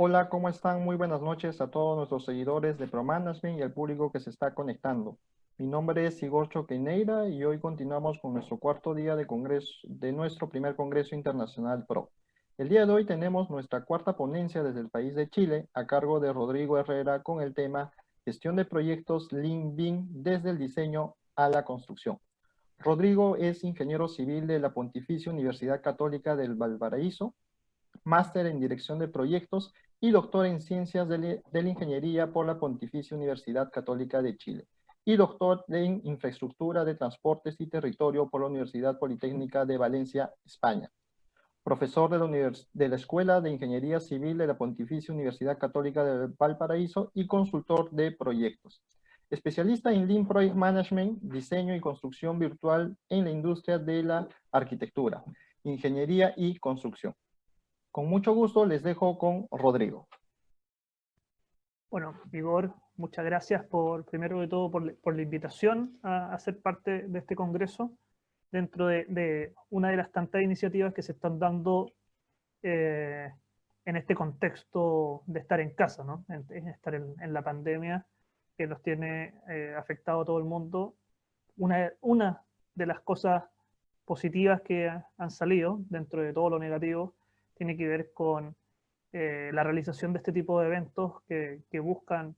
Hola, ¿cómo están? Muy buenas noches a todos nuestros seguidores de ProManagement y al público que se está conectando. Mi nombre es Igor Choqueineira y hoy continuamos con nuestro cuarto día de congreso, de nuestro primer Congreso Internacional PRO. El día de hoy tenemos nuestra cuarta ponencia desde el país de Chile a cargo de Rodrigo Herrera con el tema Gestión de proyectos Lean BIM desde el diseño a la construcción. Rodrigo es ingeniero civil de la Pontificia Universidad Católica del Valparaíso, máster en Dirección de Proyectos y doctor en Ciencias de la Ingeniería por la Pontificia Universidad Católica de Chile, y doctor en Infraestructura de Transportes y Territorio por la Universidad Politécnica de Valencia, España. Profesor de la Escuela de Ingeniería Civil de la Pontificia Universidad Católica de Valparaíso y consultor de proyectos. Especialista en Lean Project Management, diseño y construcción virtual en la industria de la arquitectura, ingeniería y construcción. Con mucho gusto les dejo con Rodrigo. Bueno, Igor, muchas gracias primero de todo por la invitación a ser parte de este congreso dentro de una de las tantas iniciativas que se están dando en este contexto de estar en casa, ¿no? Estar en la pandemia que nos tiene afectado a todo el mundo. Una de las cosas positivas que han salido dentro de todo lo negativo tiene que ver con la realización de este tipo de eventos que buscan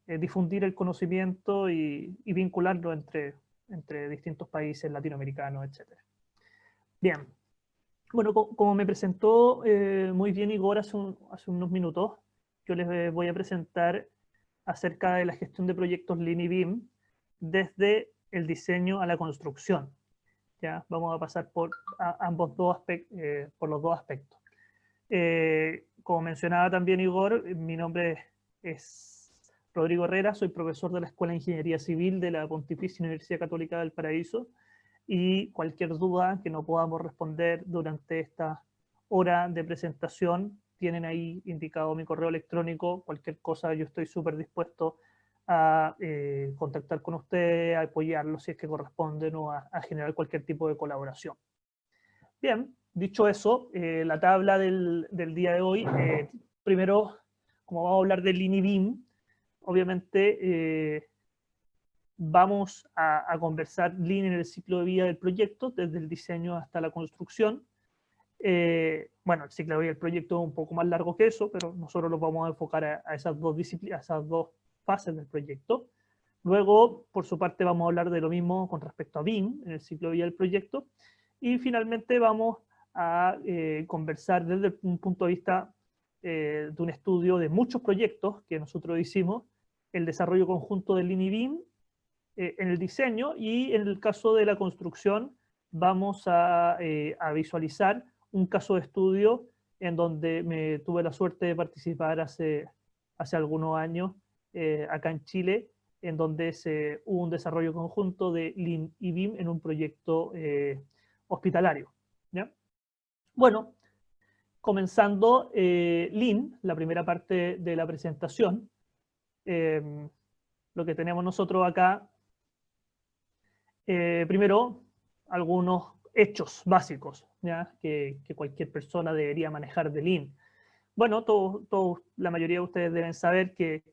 difundir el conocimiento y vincularlo entre distintos países latinoamericanos, etc. Bien, bueno, como me presentó muy bien Igor hace unos minutos, yo les voy a presentar acerca de la gestión de proyectos Lean y BIM desde el diseño a la construcción. ¿Ya? Vamos a pasar por los dos aspectos. Como mencionaba también Igor, mi nombre es Rodrigo Herrera, soy profesor de la Escuela de Ingeniería Civil de la Pontificia Universidad Católica del Paraíso, y cualquier duda que no podamos responder durante esta hora de presentación, tienen ahí indicado mi correo electrónico. Cualquier cosa yo estoy súper dispuesto a contactar con ustedes, a apoyarlos si es que corresponden o a generar cualquier tipo de colaboración. Bien, dicho eso, la tabla del día de hoy, primero, como vamos a hablar del Lean y BIM, obviamente vamos a conversar Lean en el ciclo de vida del proyecto, desde el diseño hasta la construcción. Bueno, el ciclo de vida del proyecto es un poco más largo que eso, pero nosotros nos vamos a enfocar a esas dos disciplinas, a esas dos fases del proyecto. Luego, por su parte, vamos a hablar de lo mismo con respecto a BIM en el ciclo de vida del proyecto. Y finalmente vamos a conversar desde un punto de vista de un estudio de muchos proyectos que nosotros hicimos, el desarrollo conjunto del Lean y BIM en el diseño, y en el caso de la construcción vamos a visualizar un caso de estudio en donde me tuve la suerte de participar hace algunos años acá en Chile, en donde hubo un desarrollo conjunto de Lean y BIM en un proyecto hospitalario. ¿Ya? Bueno, comenzando Lean, la primera parte de la presentación, lo que tenemos nosotros acá, primero, algunos hechos básicos, ¿ya? Que cualquier persona debería manejar de Lean. Bueno, la mayoría de ustedes deben saber que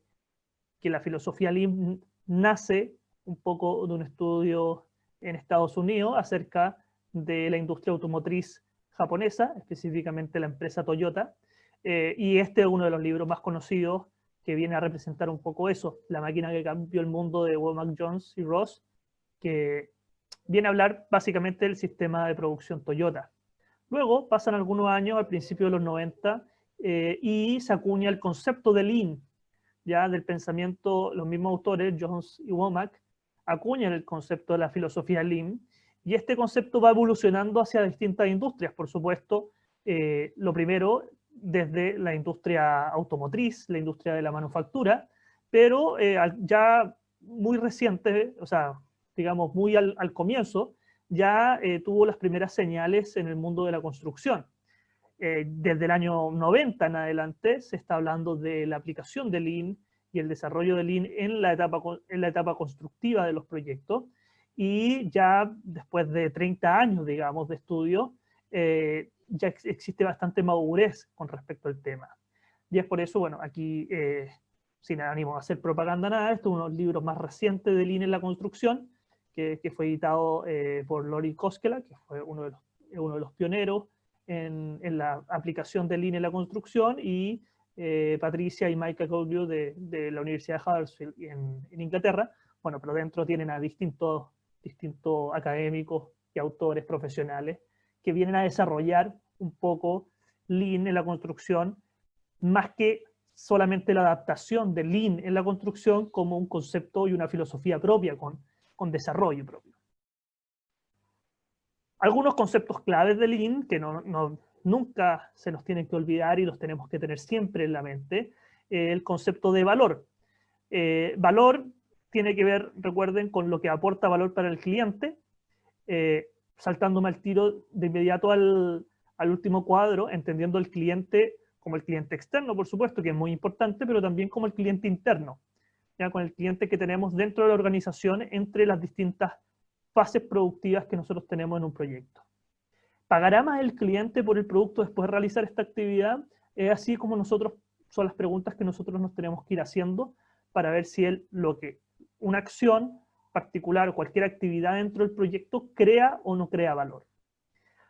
la filosofía Lean nace un poco de un estudio en Estados Unidos acerca de la industria automotriz japonesa, específicamente la empresa Toyota, y este es uno de los libros más conocidos que viene a representar un poco eso, La máquina que cambió el mundo, de Womack, Jones y Ross, que viene a hablar básicamente del sistema de producción Toyota. Luego pasan algunos años, al principio de los 90, y se acuña el concepto de Lean, ya del pensamiento. Los mismos autores, Jones y Womack, acuñan el concepto de la filosofía Lean, y este concepto va evolucionando hacia distintas industrias, por supuesto. Lo primero, desde la industria automotriz, la industria de la manufactura, pero ya muy reciente, o sea, digamos muy al comienzo, ya tuvo las primeras señales en el mundo de la construcción. Desde el año 90 en adelante se está hablando de la aplicación de Lean y el desarrollo de Lean en la etapa constructiva de los proyectos, y ya después de 30 años, digamos, de estudio, ya existe bastante madurez con respecto al tema. Y es por eso, bueno, aquí, sin ánimo de hacer propaganda nada, esto es uno de los libros más recientes de Lean en la construcción, que fue editado por Lori Koskela, que fue uno de los pioneros en la aplicación de Lean en la construcción, y Patricia y Michael Goldview de la Universidad de Huddersfield en Inglaterra. Bueno, pero dentro tienen a distintos académicos y autores profesionales que vienen a desarrollar un poco Lean en la construcción, más que solamente la adaptación de Lean en la construcción como un concepto y una filosofía propia, con desarrollo propio. Algunos conceptos claves de Lean que nunca se nos tienen que olvidar y los tenemos que tener siempre en la mente. El concepto de valor. Valor tiene que ver, recuerden, con lo que aporta valor para el cliente. Saltándome al tiro de inmediato al último cuadro, entendiendo el cliente como el cliente externo, por supuesto, que es muy importante, pero también como el cliente interno, ya con el cliente que tenemos dentro de la organización entre las distintas fases productivas que nosotros tenemos en un proyecto. ¿Pagará más el cliente por el producto después de realizar esta actividad? Es así como son las preguntas que nosotros nos tenemos que ir haciendo para ver si una acción particular o cualquier actividad dentro del proyecto crea o no crea valor.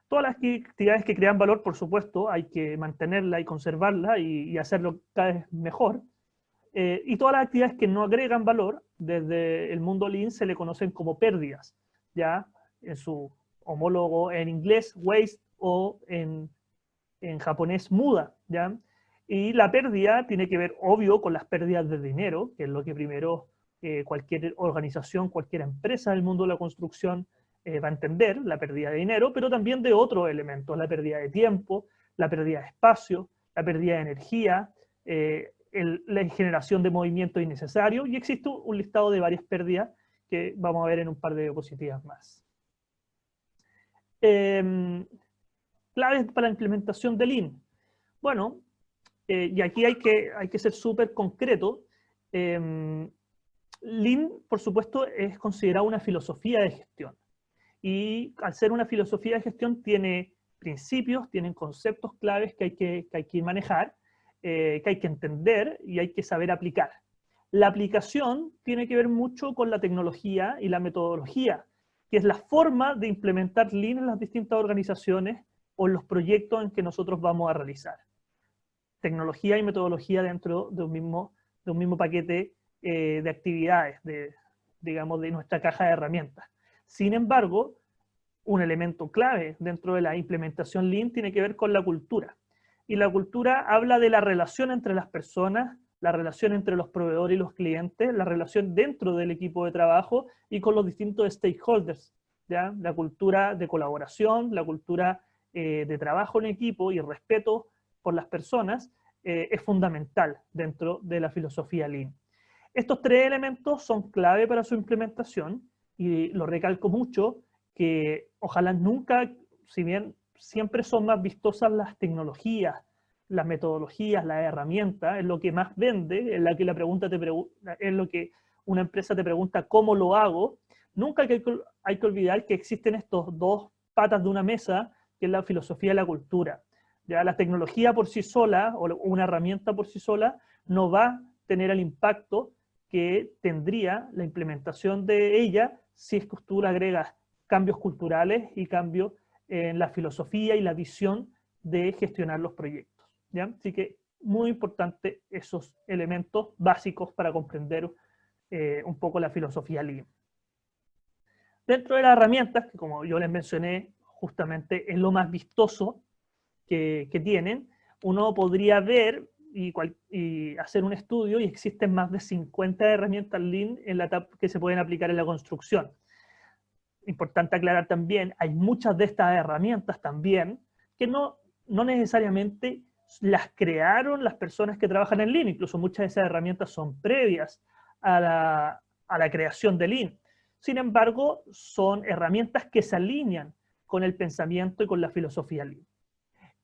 Todas las actividades que crean valor, por supuesto, hay que mantenerla y conservarla y hacerlo cada vez mejor. Y todas las actividades que no agregan valor, desde el mundo Lean se le conocen como pérdidas, ya en su homólogo en inglés, waste, o en japonés, muda, ¿ya? Y la pérdida tiene que ver, obvio, con las pérdidas de dinero, que es lo que primero cualquier organización, cualquier empresa del mundo de la construcción va a entender, la pérdida de dinero, pero también de otros elementos, la pérdida de tiempo, la pérdida de espacio, la pérdida de energía, la generación de movimiento innecesario, y existe un listado de varias pérdidas que vamos a ver en un par de diapositivas más. Claves para la implementación de Lean. Bueno, y aquí hay que ser súper concreto. Lean, por supuesto, es considerado una filosofía de gestión. Y al ser una filosofía de gestión tiene principios, tienen conceptos claves que hay que manejar, que hay que entender y hay que saber aplicar. La aplicación tiene que ver mucho con la tecnología y la metodología, que es la forma de implementar Lean en las distintas organizaciones o en los proyectos en que nosotros vamos a realizar. Tecnología y metodología dentro de un mismo paquete de actividades, digamos, de nuestra caja de herramientas. Sin embargo, un elemento clave dentro de la implementación Lean tiene que ver con la cultura. Y la cultura habla de la relación entre las personas, la relación entre los proveedores y los clientes, la relación dentro del equipo de trabajo y con los distintos stakeholders, ¿ya? La cultura de colaboración, la cultura de trabajo en equipo y respeto por las personas es fundamental dentro de la filosofía Lean. Estos tres elementos son clave para su implementación y lo recalco mucho, que ojalá nunca, si bien siempre son más vistosas las tecnologías, las metodologías, las herramientas, es lo que más vende, es lo que una empresa te pregunta cómo lo hago, nunca hay que olvidar que existen estos dos patas de una mesa, que es la filosofía y la cultura. Ya la tecnología por sí sola, o una herramienta por sí sola, no va a tener el impacto que tendría la implementación de ella si es que tú le agregas cambios culturales y cambios en la filosofía y la visión de gestionar los proyectos, ¿ya? Así que muy importante esos elementos básicos para comprender un poco la filosofía Lean. Dentro de las herramientas, que como yo les mencioné, justamente es lo más vistoso que tienen, uno podría ver y hacer un estudio, y existen más de 50 herramientas Lean que se pueden aplicar en la construcción. Importante aclarar también, hay muchas de estas herramientas también que no necesariamente las crearon las personas que trabajan en Lean, incluso muchas de esas herramientas son previas a la creación de Lean. Sin embargo, son herramientas que se alinean con el pensamiento y con la filosofía Lean.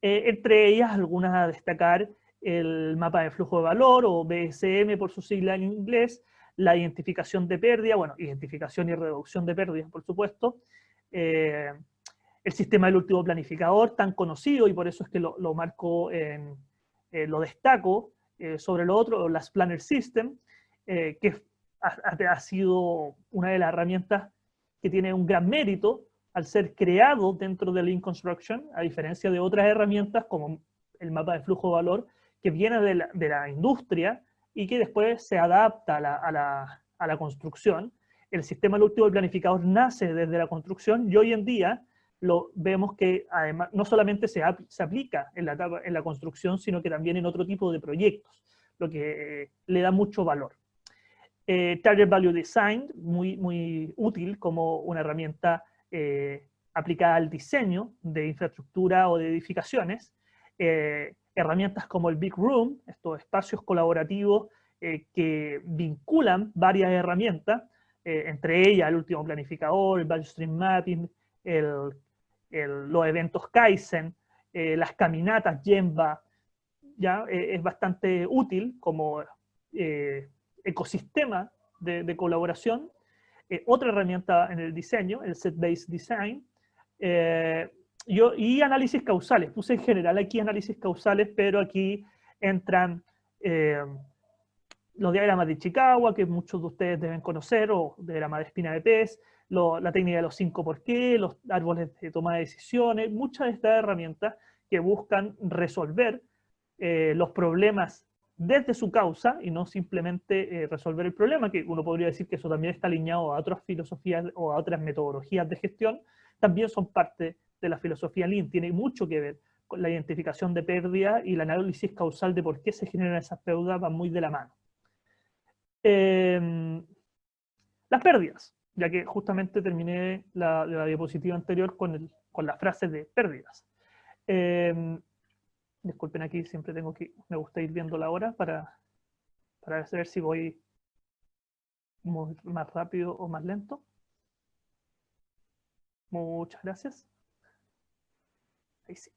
Entre ellas, algunas a destacar: el mapa de flujo de valor, o BSM por su sigla en inglés, la identificación de pérdida, bueno, identificación y reducción de pérdidas, por supuesto, el sistema del último planificador, tan conocido, y por eso es que lo marco en lo destaco sobre lo otro, las Planner System, que ha sido una de las herramientas que tiene un gran mérito al ser creado dentro de Lean Construction, a diferencia de otras herramientas como el mapa de flujo de valor, que viene de la industria y que después se adapta a la construcción. El sistema lúdico del planificador nace desde la construcción y hoy en día lo vemos que además no solamente se aplica en la construcción, sino que también en otro tipo de proyectos, lo que le da mucho valor. Target Value Design, muy útil como una herramienta aplicada al diseño de infraestructura o de edificaciones. Herramientas como el Big Room, estos espacios colaborativos que vinculan varias herramientas, entre ellas el último planificador, el Value Stream Mapping, los eventos Kaizen, las caminatas Gemba, ¿ya? Es bastante útil como ecosistema de colaboración. Otra herramienta en el diseño, el Set-Based Design, y análisis causales. Puse en general aquí análisis causales, pero aquí entran los diagramas de Ichikawa, que muchos de ustedes deben conocer, o diagrama de espina de pez, la técnica de los 5 por qué, los árboles de toma de decisiones, muchas de estas herramientas que buscan resolver los problemas desde su causa y no simplemente resolver el problema, que uno podría decir que eso también está alineado a otras filosofías o a otras metodologías de gestión, también son parte de la filosofía Lean, tiene mucho que ver con la identificación de pérdidas y el análisis causal de por qué se generan esas pérdidas, van muy de la mano. Las pérdidas, ya que justamente terminé la diapositiva anterior con la frase de pérdidas. Disculpen, aquí siempre me gusta ir viendo la hora para ver si voy más rápido o más lento. Muchas gracias. Ahí sí.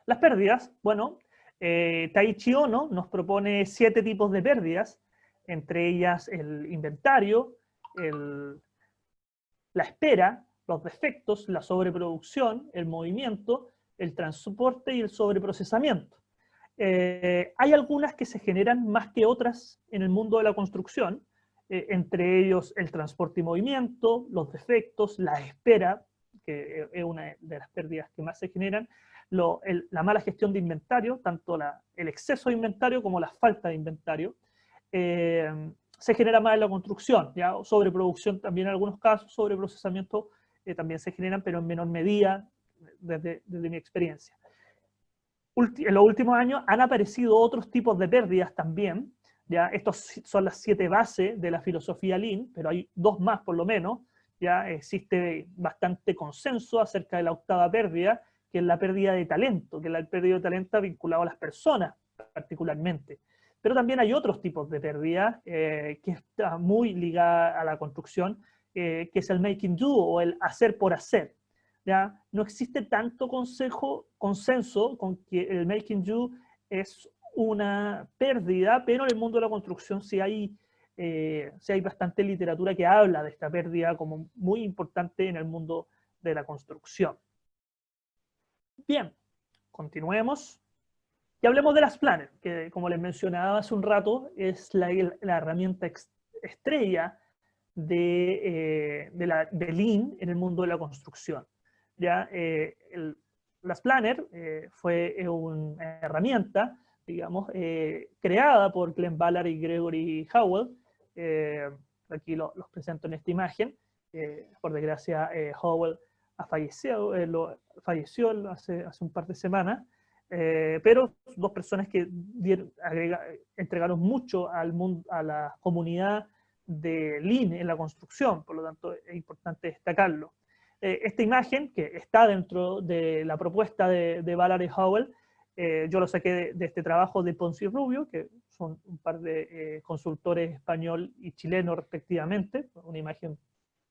Las pérdidas, bueno, Taiichi Ohno nos propone 7 tipos de pérdidas, entre ellas el inventario, la espera, los defectos, la sobreproducción, el movimiento, el transporte y el sobreprocesamiento. Hay algunas que se generan más que otras en el mundo de la construcción, entre ellos el transporte y movimiento, los defectos, la espera, que es una de las pérdidas que más se generan, la mala gestión de inventario, tanto el exceso de inventario como la falta de inventario, se genera más en la construcción, ¿ya? Sobreproducción también en algunos casos, sobreprocesamiento también se generan, pero en menor medida, desde mi experiencia. En los últimos años han aparecido otros tipos de pérdidas también, ¿ya? Estos son las 7 bases de la filosofía Lean, pero hay 2 más por lo menos. Ya existe bastante consenso acerca de la 8ª pérdida, que es la pérdida de talento, que es la pérdida de talento vinculado a las personas particularmente. Pero también hay otros tipos de pérdidas que está muy ligada a la construcción, que es el making do o el hacer por hacer. ¿Ya? No existe tanto consenso con que el making do es una pérdida, pero en el mundo de la construcción sí hay bastante literatura que habla de esta pérdida como muy importante en el mundo de la construcción. Bien, continuemos. Y hablemos de las Planner, que como les mencionaba hace un rato, es la herramienta estrella de Lean en el mundo de la construcción. ¿Ya? Las Planner fue una herramienta, digamos, creada por Glenn Ballard y Gregory Howell. Aquí los presento en esta imagen. Por desgracia, Howell falleció hace un par de semanas. Pero 2 personas que entregaron mucho al mundo, a la comunidad de Lean en la construcción, por lo tanto es importante destacarlo. Esta imagen, que está dentro de la propuesta de Ballard y Howell, yo lo saqué de este trabajo de Ponce y Rubio, que son un par de consultores español y chileno respectivamente, una imagen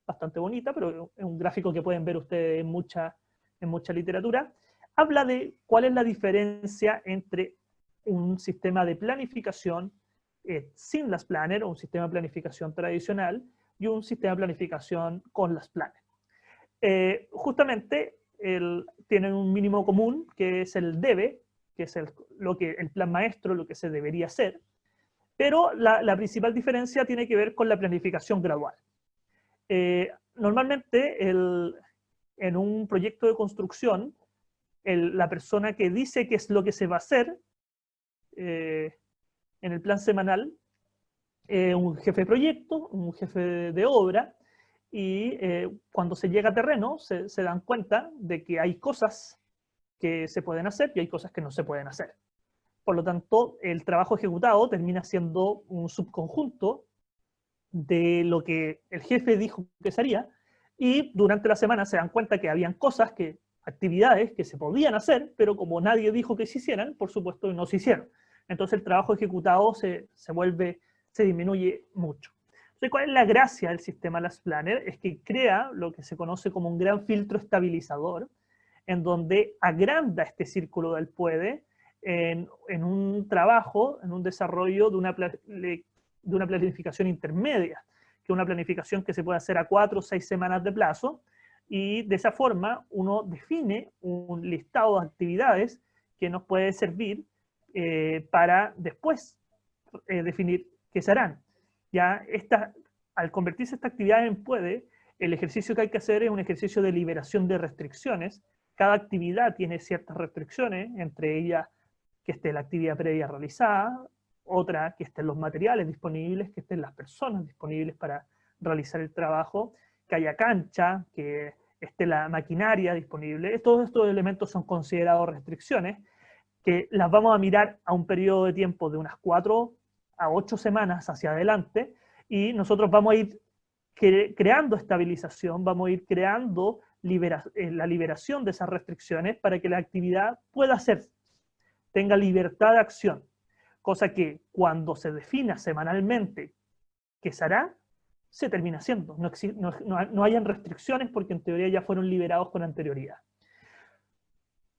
bastante bonita, pero es un gráfico que pueden ver ustedes en mucha literatura. Habla de cuál es la diferencia entre un sistema de planificación sin las Planner, o un sistema de planificación tradicional, y un sistema de planificación con las Planner. Justamente tienen un mínimo común, que es el debe, que es el plan maestro, lo que se debería hacer, pero la principal diferencia tiene que ver con la planificación gradual. Normalmente en un proyecto de construcción, la persona que dice qué es lo que se va a hacer en el plan semanal, un jefe de proyecto, un jefe de obra, y cuando se llega a terreno se dan cuenta de que hay cosas que se pueden hacer y hay cosas que no se pueden hacer. Por lo tanto, el trabajo ejecutado termina siendo un subconjunto de lo que el jefe dijo que se haría, y durante la semana se dan cuenta que habían cosas, actividades que se podían hacer, pero como nadie dijo que se hicieran, por supuesto no se hicieron. Entonces el trabajo ejecutado se disminuye mucho. Entonces, ¿cuál es la gracia del sistema Last Planner? Es que crea lo que se conoce como un gran filtro estabilizador, en donde agranda este círculo del puede en un trabajo, en un desarrollo de una planificación intermedia, que es una planificación que se puede hacer a 4 o 6 semanas de plazo, y de esa forma uno define un listado de actividades que nos puede servir para después definir qué se harán. Ya al convertirse esta actividad en puede, el ejercicio que hay que hacer es un ejercicio de liberación de restricciones. Cada actividad tiene ciertas restricciones, entre ellas que esté la actividad previa realizada, otra que estén los materiales disponibles, que estén las personas disponibles para realizar el trabajo, que haya cancha, que esté la maquinaria disponible. Todos estos elementos son considerados restricciones, que las vamos a mirar a un periodo de tiempo de unas 4 a 8 semanas hacia adelante, y nosotros vamos a ir creando estabilización, vamos a ir creando la liberación de esas restricciones para que la actividad pueda hacerse, tenga libertad de acción, cosa que cuando se defina semanalmente qué se hará, se termina haciendo. No hayan restricciones porque en teoría ya fueron liberados con anterioridad.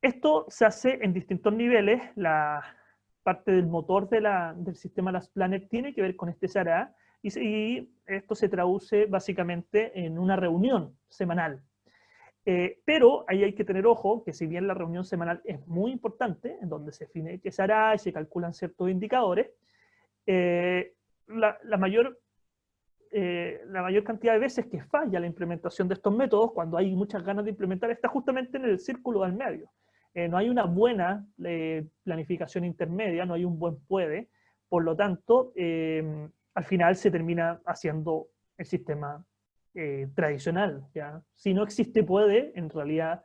Esto se hace en distintos niveles. La parte del motor del sistema Last Planner tiene que ver con este se hará, y esto se traduce básicamente en una reunión semanal. Pero ahí hay que tener ojo que si bien la reunión semanal es muy importante, en donde se define qué se hará y se calculan ciertos indicadores, la mayor cantidad de veces que falla la implementación de estos métodos, cuando hay muchas ganas de implementar, está justamente en el círculo del medio. No hay una buena planificación intermedia, no hay un buen puede, por lo tanto, al final se termina haciendo el sistema tradicional, ¿ya? Si no existe puede, en realidad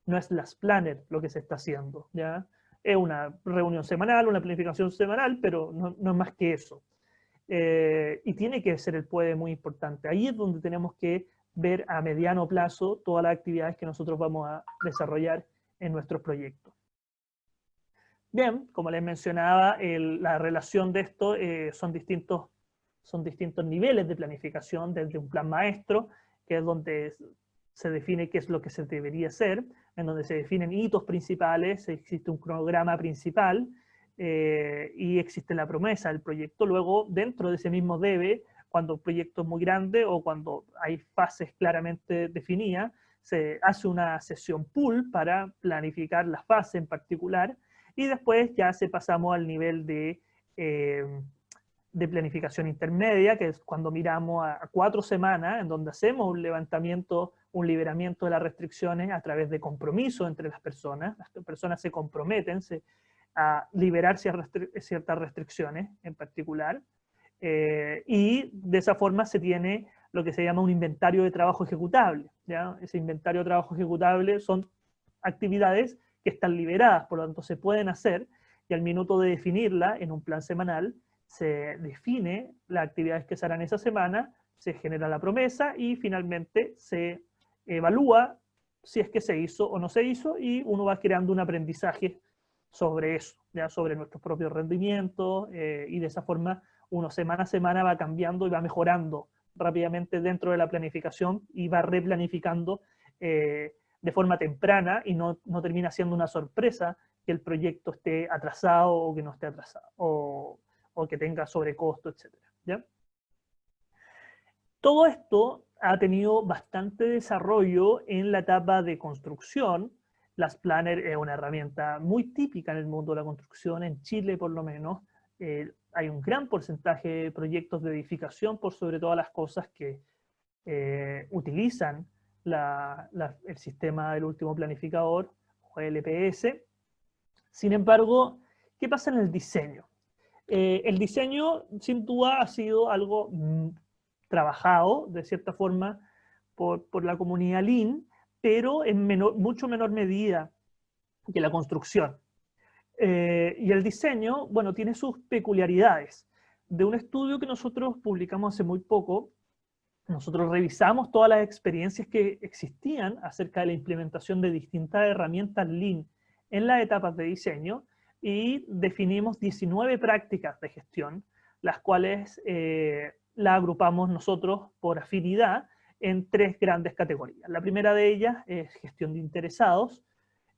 no es Last Planner lo que se está haciendo, ¿ya? Es una reunión semanal, una planificación semanal, pero no es más que eso. Y tiene que ser el puede muy importante. Ahí es donde tenemos que ver a mediano plazo todas las actividades que nosotros vamos a desarrollar en nuestros proyectos. Bien, como les mencionaba, la relación de esto son distintos niveles de planificación, desde un plan maestro, que es donde se define qué es lo que se debería hacer, en donde se definen hitos principales, existe un cronograma principal, y existe la promesa del proyecto. Luego, dentro de ese mismo debe, cuando el proyecto es muy grande o cuando hay fases claramente definidas, se hace una sesión pool para planificar la fase en particular, y después ya pasamos al nivel de planificación intermedia, que es cuando miramos a 4 semanas, en donde hacemos un levantamiento, un liberamiento de las restricciones a través de compromiso entre las personas se comprometen a liberar ciertas restricciones en particular, y de esa forma se tiene lo que se llama un inventario de trabajo ejecutable, ¿ya? Ese inventario de trabajo ejecutable son actividades que están liberadas, por lo tanto se pueden hacer, y al minuto de definirla en un plan semanal, se define las actividades que se harán esa semana, se genera la promesa y finalmente se evalúa si es que se hizo o no se hizo, y uno va creando un aprendizaje sobre eso, ya sobre nuestros propios rendimientos, y de esa forma uno semana a semana va cambiando y va mejorando rápidamente dentro de la planificación y va replanificando de forma temprana, y no termina siendo una sorpresa que el proyecto esté atrasado o que no esté atrasado, o que tenga sobrecosto, etc. ¿Ya? Todo esto ha tenido bastante desarrollo en la etapa de construcción, Las Planner es una herramienta muy típica en el mundo de la construcción, en Chile por lo menos. Hay un gran porcentaje de proyectos de edificación, por sobre todas las cosas, que utilizan el sistema del último planificador, o LPS. Sin embargo, ¿qué pasa en el diseño? El diseño, sin duda, ha sido algo trabajado, de cierta forma, por la comunidad Lean, pero en mucho menor medida que la construcción. Y el diseño, bueno, tiene sus peculiaridades. De un estudio que nosotros publicamos hace muy poco, nosotros revisamos todas las experiencias que existían acerca de la implementación de distintas herramientas Lean en las etapas de diseño y definimos 19 prácticas de gestión, las cuales las agrupamos nosotros por afinidad en 3 grandes categorías. La primera de ellas es gestión de interesados,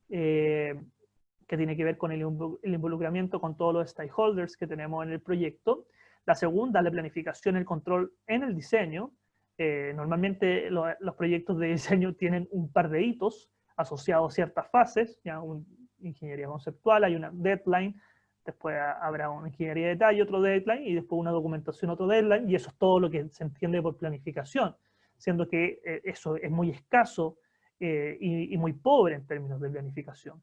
que tiene que ver con el involucramiento con todos los stakeholders que tenemos en el proyecto. La segunda, la planificación y el control en el diseño. Normalmente los proyectos de diseño tienen un par de hitos asociados a ciertas fases, ya ingeniería conceptual, hay una deadline, después habrá una ingeniería de detalle, otro deadline, y después una documentación, otro deadline, y eso es todo lo que se entiende por planificación, siendo que eso es muy escaso y muy pobre en términos de planificación.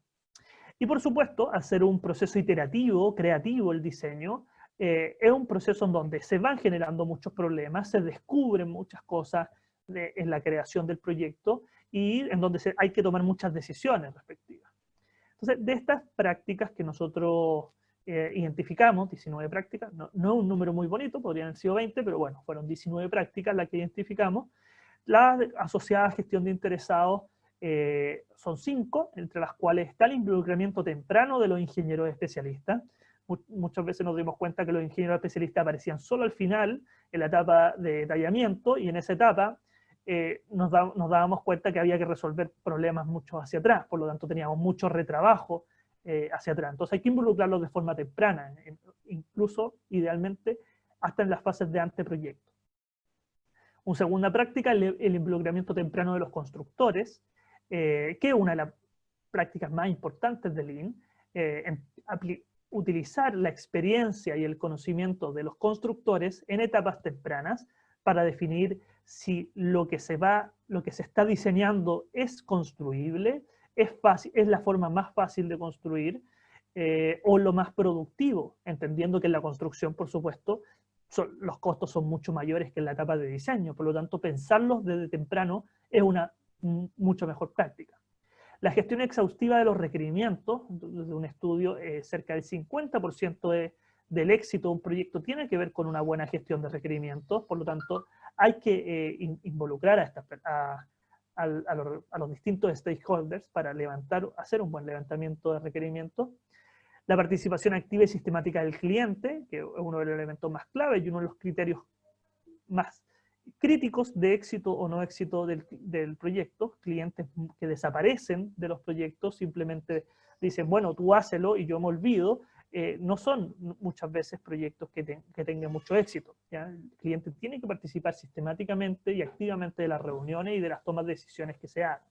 Y por supuesto, al ser un proceso iterativo, creativo el diseño, es un proceso en donde se van generando muchos problemas, se descubren muchas cosas en la creación del proyecto y en donde hay que tomar muchas decisiones respectivas. Entonces, de estas prácticas que nosotros identificamos, 19 prácticas, no es un número muy bonito, podrían haber sido 20, pero bueno, fueron 19 prácticas las que identificamos. Las asociadas a gestión de interesados son 5, entre las cuales está el involucramiento temprano de los ingenieros especialistas. Muchas veces nos dimos cuenta que los ingenieros especialistas aparecían solo al final, en la etapa de detallamiento, y en esa etapa nos dábamos cuenta que había que resolver problemas mucho hacia atrás, por lo tanto teníamos mucho retrabajo hacia atrás. Entonces hay que involucrarlos de forma temprana, incluso, idealmente, hasta en las fases de anteproyecto. Una segunda práctica, el involucramiento temprano de los constructores, que es una de las prácticas más importantes de Lean, utilizar la experiencia y el conocimiento de los constructores en etapas tempranas para definir si lo que se está diseñando es construible, es la forma más fácil de construir o lo más productivo, entendiendo que en la construcción, por supuesto, los costos son mucho mayores que en la etapa de diseño, por lo tanto pensarlos desde temprano es una mucho mejor práctica. La gestión exhaustiva de los requerimientos, desde un estudio, cerca del 50% del éxito de un proyecto tiene que ver con una buena gestión de requerimientos, por lo tanto hay que involucrar a los distintos stakeholders para hacer un buen levantamiento de requerimientos. La participación activa y sistemática del cliente, que es uno de los elementos más claves y uno de los criterios más críticos de éxito o no éxito del proyecto. Clientes que desaparecen de los proyectos, simplemente dicen, bueno, tú hácelo y yo me olvido. No son muchas veces proyectos que tengan mucho éxito, ¿ya? El cliente tiene que participar sistemáticamente y activamente de las reuniones y de las tomas de decisiones que se hagan.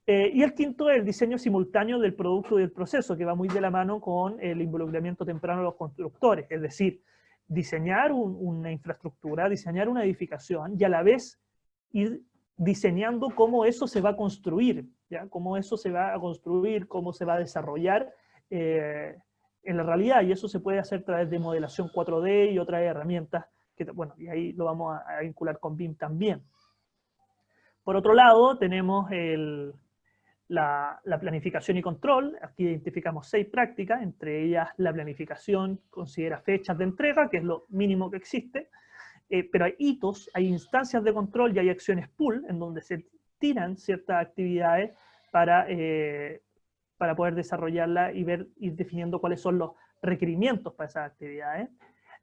Y el quinto es el diseño simultáneo del producto y del proceso, que va muy de la mano con el involucramiento temprano de los constructores, es decir, diseñar una infraestructura, diseñar una edificación y a la vez ir diseñando cómo eso se va a construir, ¿ya? Cómo eso se va a construir, cómo se va a desarrollar en la realidad, y eso se puede hacer a través de modelación 4D y otras herramientas, bueno, y ahí lo vamos a vincular con BIM también. Por otro lado, tenemos la planificación y control. Aquí identificamos 6 prácticas, entre ellas la planificación considera fechas de entrega, que es lo mínimo que existe, pero hay hitos, hay instancias de control y hay acciones pool, en donde se tiran ciertas actividades para poder desarrollarla y ir definiendo cuáles son los requerimientos para esas actividades.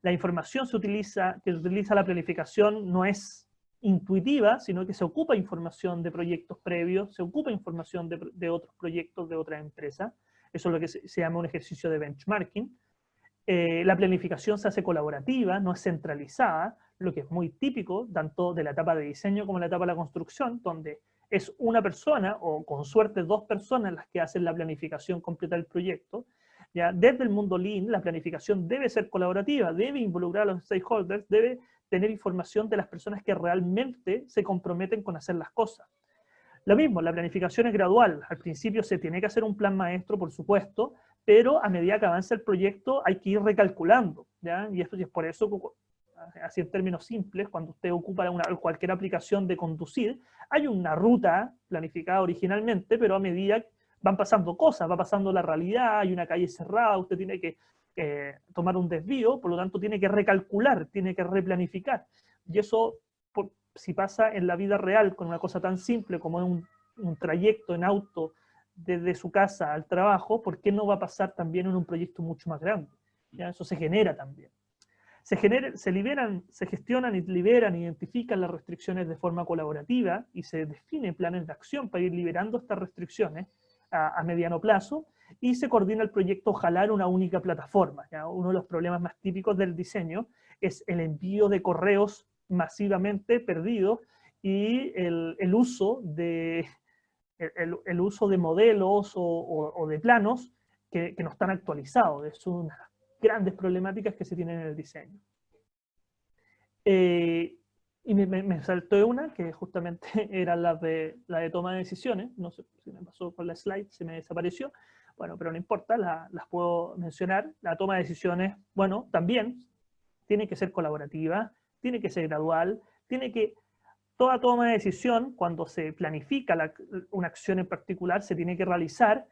La información que utiliza la planificación no es intuitiva, sino que se ocupa información de proyectos previos, se ocupa información de otros proyectos de otras empresas. Eso es lo que se llama un ejercicio de benchmarking. La planificación se hace colaborativa, no es centralizada, lo que es muy típico tanto de la etapa de diseño como de la etapa de la construcción, donde es una persona, o con suerte 2 personas, las que hacen la planificación completa del proyecto. ¿Ya? Desde el mundo Lean, la planificación debe ser colaborativa, debe involucrar a los stakeholders, debe tener información de las personas que realmente se comprometen con hacer las cosas. Lo mismo, la planificación es gradual. Al principio se tiene que hacer un plan maestro, por supuesto, pero a medida que avanza el proyecto hay que ir recalculando, ¿ya? Y esto es por eso, así en términos simples, cuando usted ocupa cualquier aplicación de conducir, hay una ruta planificada originalmente, pero a medida van pasando cosas, va pasando la realidad, hay una calle cerrada, usted tiene que tomar un desvío, por lo tanto tiene que recalcular, tiene que replanificar. Y eso, si pasa en la vida real con una cosa tan simple como es un trayecto en auto desde su casa al trabajo, ¿por qué no va a pasar también en un proyecto mucho más grande? ¿Ya? Eso se genera también. Se gestionan y liberan, identifican las restricciones de forma colaborativa y se definen planes de acción para ir liberando estas restricciones a mediano plazo, y se coordina el proyecto, ojalá en una única plataforma. ¿Ya? Uno de los problemas más típicos del diseño es el envío de correos masivamente perdidos y el uso de modelos o de planos que no están actualizados. Es una de las grandes problemáticas que se tienen en el diseño. Y me saltó una, que justamente era la de toma de decisiones. No sé si me pasó con la slide, se me desapareció. Bueno, pero no importa, las puedo mencionar. La toma de decisiones, bueno, también tiene que ser colaborativa, tiene que ser gradual, toda toma de decisión, cuando se planifica una acción en particular, se tiene que realizar,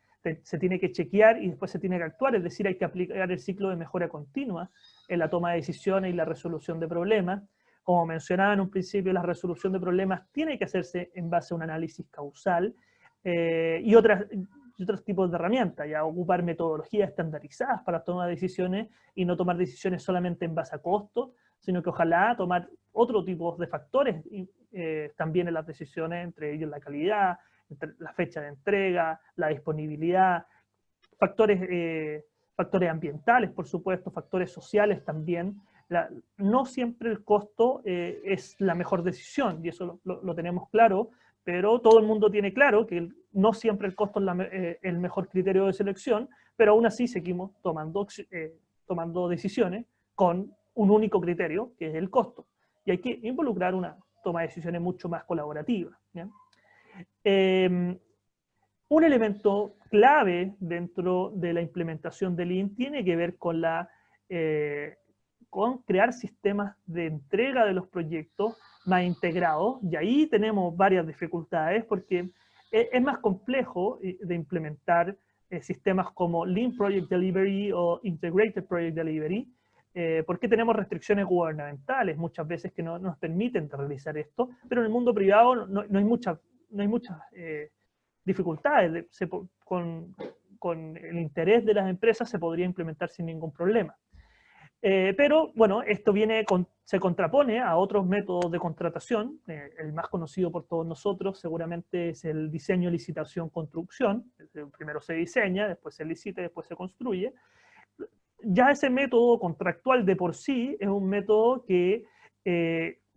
se tiene que chequear y después se tiene que actuar, es decir, hay que aplicar el ciclo de mejora continua en la toma de decisiones y la resolución de problemas. Como mencionaba en un principio, la resolución de problemas tiene que hacerse en base a un análisis causal y otros tipos de herramientas, ya ocupar metodologías estandarizadas para tomar decisiones y no tomar decisiones solamente en base a costo, sino que ojalá tomar otro tipo de factores también en las decisiones, entre ellos la calidad, la fecha de entrega, la disponibilidad, factores ambientales, por supuesto, factores sociales también. No siempre el costo es la mejor decisión, y eso lo tenemos claro, pero todo el mundo tiene claro que no siempre el costo es el mejor criterio de selección, pero aún así seguimos tomando decisiones con un único criterio, que es el costo. Y hay que involucrar una toma de decisiones mucho más colaborativa. Un elemento clave dentro de la implementación de Lean tiene que ver con crear sistemas de entrega de los proyectos más integrados, y ahí tenemos varias dificultades porque es más complejo de implementar sistemas como Lean Project Delivery o Integrated Project Delivery, porque tenemos restricciones gubernamentales muchas veces que no nos permiten realizar esto, pero en el mundo privado no hay muchas dificultades. Con el interés de las empresas se podría implementar sin ningún problema. Pero bueno, esto se contrapone a otros métodos de contratación. El más conocido por todos nosotros seguramente es el diseño, licitación, construcción. Primero se diseña, después se licita, después se construye. Ya ese método contractual de por sí es un método que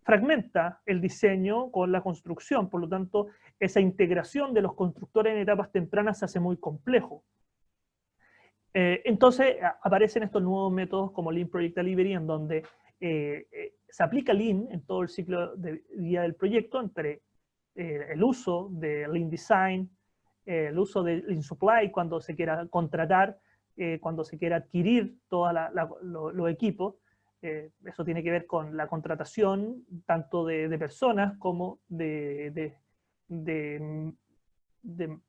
fragmenta el diseño con la construcción, por lo tanto esa integración de los constructores en etapas tempranas se hace muy complejo. Entonces aparecen estos nuevos métodos como Lean Project Delivery, en donde se aplica Lean en todo el ciclo de vida del proyecto, entre el uso de Lean Design, el uso de Lean Supply cuando se quiera contratar, cuando se quiera adquirir todos los equipos. Eso tiene que ver con la contratación tanto de personas como de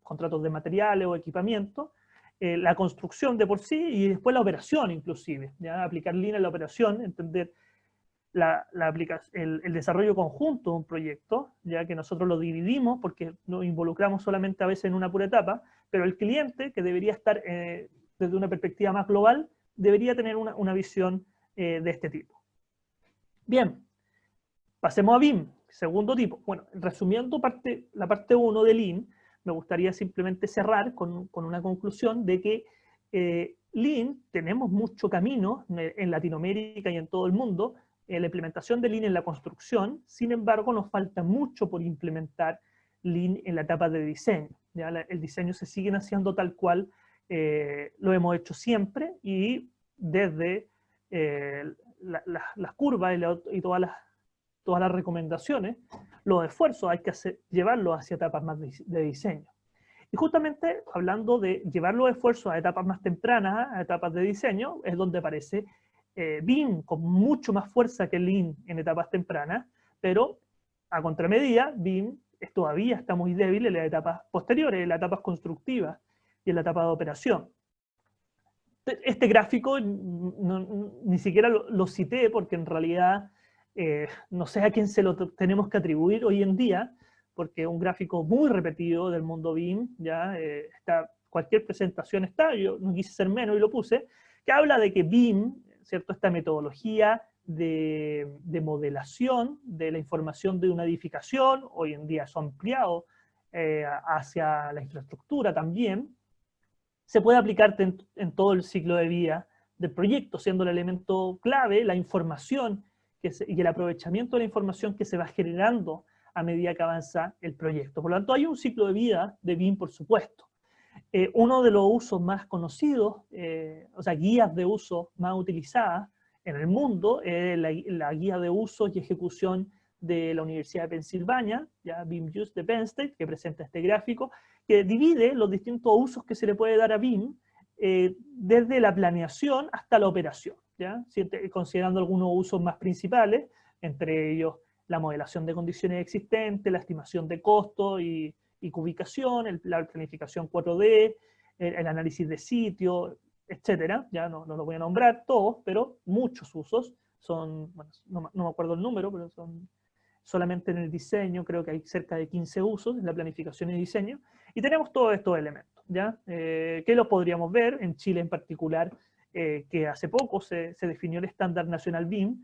contratos de materiales o equipamiento, la construcción de por sí y después la operación inclusive, ¿ya? Aplicar Lean en la operación, entender el desarrollo conjunto de un proyecto, ya que nosotros lo dividimos porque nos involucramos solamente a veces en una pura etapa, pero el cliente, que debería estar desde una perspectiva más global, debería tener una visión de este tipo. Bien, pasemos a BIM, segundo tipo. Bueno, resumiendo la parte 1 de Lean, me gustaría simplemente cerrar con una conclusión de que Lean, tenemos mucho camino en Latinoamérica y en todo el mundo, en la implementación de Lean en la construcción. Sin embargo, nos falta mucho por implementar Lean en la etapa de diseño. ¿Ya? El diseño se sigue haciendo tal cual lo hemos hecho siempre, y desde las curvas y todas las recomendaciones, los esfuerzos hay que llevarlos hacia etapas más de diseño. Y justamente hablando de llevar los esfuerzos a etapas más tempranas, a etapas de diseño, es donde aparece BIM con mucho más fuerza que Lean en etapas tempranas, pero a contramedida, BIM todavía está muy débil en las etapas posteriores, en las etapas constructivas y en la etapa de operación. Este gráfico ni siquiera lo cité, porque en realidad no sé a quién se lo tenemos que atribuir hoy en día, porque es un gráfico muy repetido del mundo BIM, ¿ya? Cualquier presentación está, yo no quise ser menos y lo puse, que habla de que BIM, ¿cierto? Esta metodología de modelación de la información de una edificación, hoy en día se ha ampliado hacia la infraestructura también, se puede aplicar en todo el ciclo de vida del proyecto, siendo el elemento clave la información y el aprovechamiento de la información que se va generando a medida que avanza el proyecto. Por lo tanto, hay un ciclo de vida de BIM, por supuesto. Uno de los usos más conocidos, o sea, guías de uso más utilizadas en el mundo, es la guía de uso y ejecución de la Universidad de Pensilvania, ya BIM Use de Penn State, que presenta este gráfico, que divide los distintos usos que se le puede dar a BIM desde la planeación hasta la operación, ¿ya? Considerando algunos usos más principales, entre ellos la modelación de condiciones existentes, la estimación de costos y ubicación, la planificación 4D, el análisis de sitio, etcétera. Ya no lo voy a nombrar todos, pero muchos usos son, bueno, no me acuerdo el número, pero son solamente en el diseño, creo que hay cerca de 15 usos en la planificación y diseño, y tenemos todos estos elementos, ¿ya? Que los podríamos ver en Chile en particular, que hace poco se definió el estándar nacional BIM,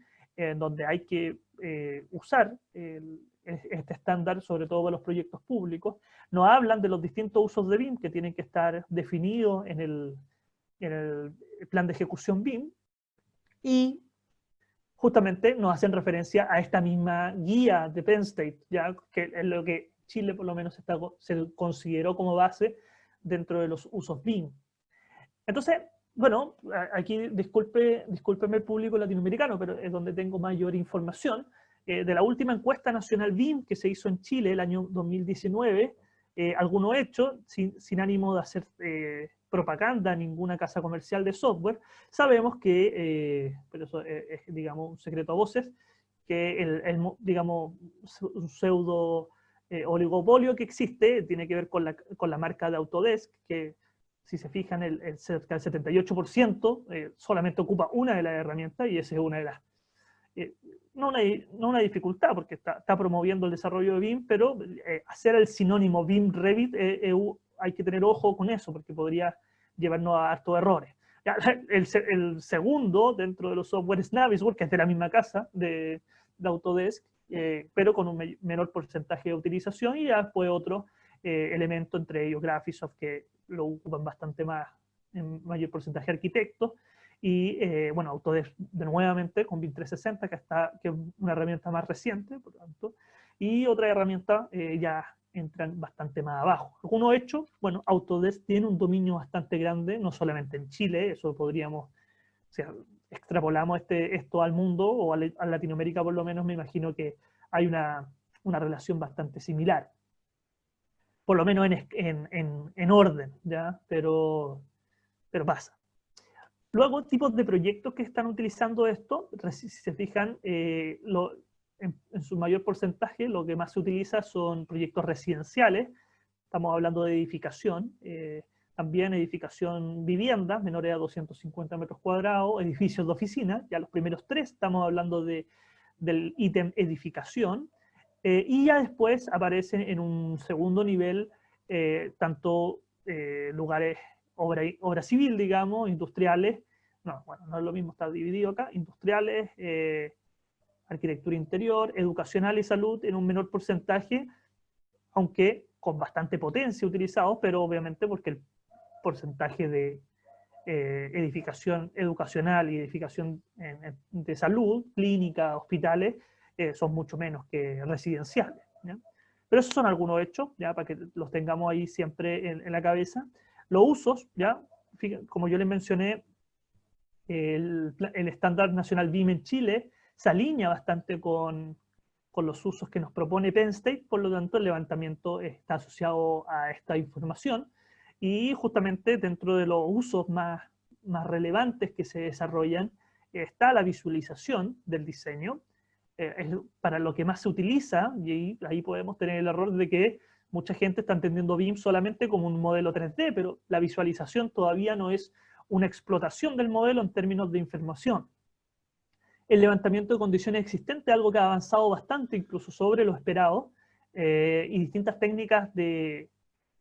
donde hay que usar este estándar, sobre todo para los proyectos públicos. Nos hablan de los distintos usos de BIM que tienen que estar definidos en el plan de ejecución BIM, y justamente nos hacen referencia a esta misma guía de Penn State, ¿ya? Que es lo que Chile por lo menos se consideró como base dentro de los usos BIM. Entonces, bueno, aquí discúlpeme el público latinoamericano, pero es donde tengo mayor información. De la última encuesta nacional BIM que se hizo en Chile el año 2019, algunos hechos, sin ánimo de hacer propaganda a ninguna casa comercial de software, sabemos que, pero eso es, digamos, un secreto a voces, que digamos, un pseudo oligopolio que existe tiene que ver con la marca de Autodesk, que si se fijan, cerca del 78% solamente ocupa una de las herramientas, y esa es una de las... no una dificultad, porque está promoviendo el desarrollo de BIM, pero hacer el sinónimo BIM Revit, hay que tener ojo con eso, porque podría llevarnos a hartos errores. Ya, el segundo dentro de los softwares es Navisworks, que es de la misma casa de Autodesk, pero con un menor porcentaje de utilización, y ya después otro elemento, entre ellos Graphisoft, que lo ocupan bastante más, en mayor porcentaje de arquitectos, y bueno, Autodesk de nuevamente con BIM 360, que es una herramienta más reciente, por tanto, y otra herramienta ya entran bastante más abajo. Algunos hechos, bueno, Autodesk tiene un dominio bastante grande, no solamente en Chile, eso podríamos, o sea, extrapolamos esto al mundo, o a Latinoamérica por lo menos, me imagino que hay una relación bastante similar, por lo menos en orden, ¿ya? Pero pasa. Luego, tipos de proyectos que están utilizando esto, si se fijan, en su mayor porcentaje, lo que más se utiliza son proyectos residenciales. Estamos hablando de edificación, también edificación vivienda, menores a 250 metros cuadrados, edificios de oficina, ya los primeros tres estamos hablando del ítem edificación, y ya después aparecen en un segundo nivel tanto lugares, obra civil, digamos, industriales, no, bueno, no es lo mismo, está dividido acá, industriales, arquitectura interior, educacional y salud en un menor porcentaje, aunque con bastante potencia utilizados, pero obviamente porque el porcentaje de edificación educacional y edificación de salud, clínica, hospitales, son mucho menos que residenciales, ¿ya? Pero esos son algunos hechos, ya para que los tengamos ahí siempre en la cabeza. Los usos, ya, como yo les mencioné, el estándar nacional BIM en Chile se alinea bastante con los usos que nos propone Penn State, por lo tanto el levantamiento está asociado a esta información, y justamente dentro de los usos más relevantes que se desarrollan está la visualización del diseño, es para lo que más se utiliza, y ahí podemos tener el error de que mucha gente está entendiendo BIM solamente como un modelo 3D, pero la visualización todavía no es una explotación del modelo en términos de información. El levantamiento de condiciones existentes, algo que ha avanzado bastante, incluso sobre lo esperado, y distintas técnicas de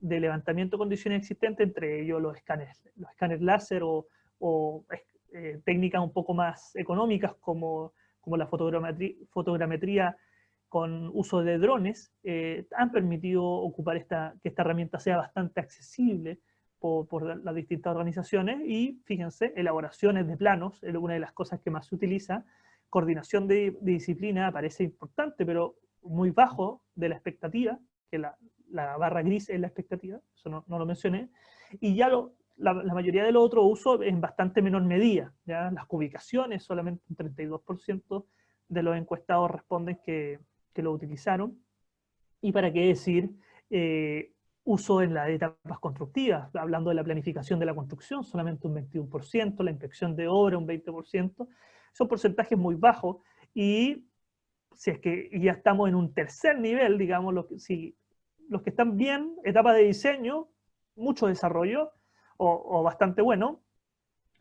levantamiento de condiciones existentes, entre ellos los escáneres láser o técnicas un poco más económicas como la fotogrametría con uso de drones, han permitido ocupar que esta herramienta sea bastante accesible por las distintas organizaciones. Y fíjense, elaboraciones de planos es una de las cosas que más se utiliza. Coordinación de disciplina parece importante, pero muy bajo de la expectativa, que la barra gris es la expectativa, eso no lo mencioné. Y ya la mayoría de los otros usos en bastante menor medida, ¿ya? Las ubicaciones, solamente un 32% de los encuestados responden que lo utilizaron. Y para qué decir uso en las etapas constructivas, hablando de la planificación de la construcción, solamente un 21%, la inspección de obra un 20%, son porcentajes muy bajos. Y si es que ya estamos en un tercer nivel, digamos, los que están bien, etapa de diseño, mucho desarrollo, o bastante bueno.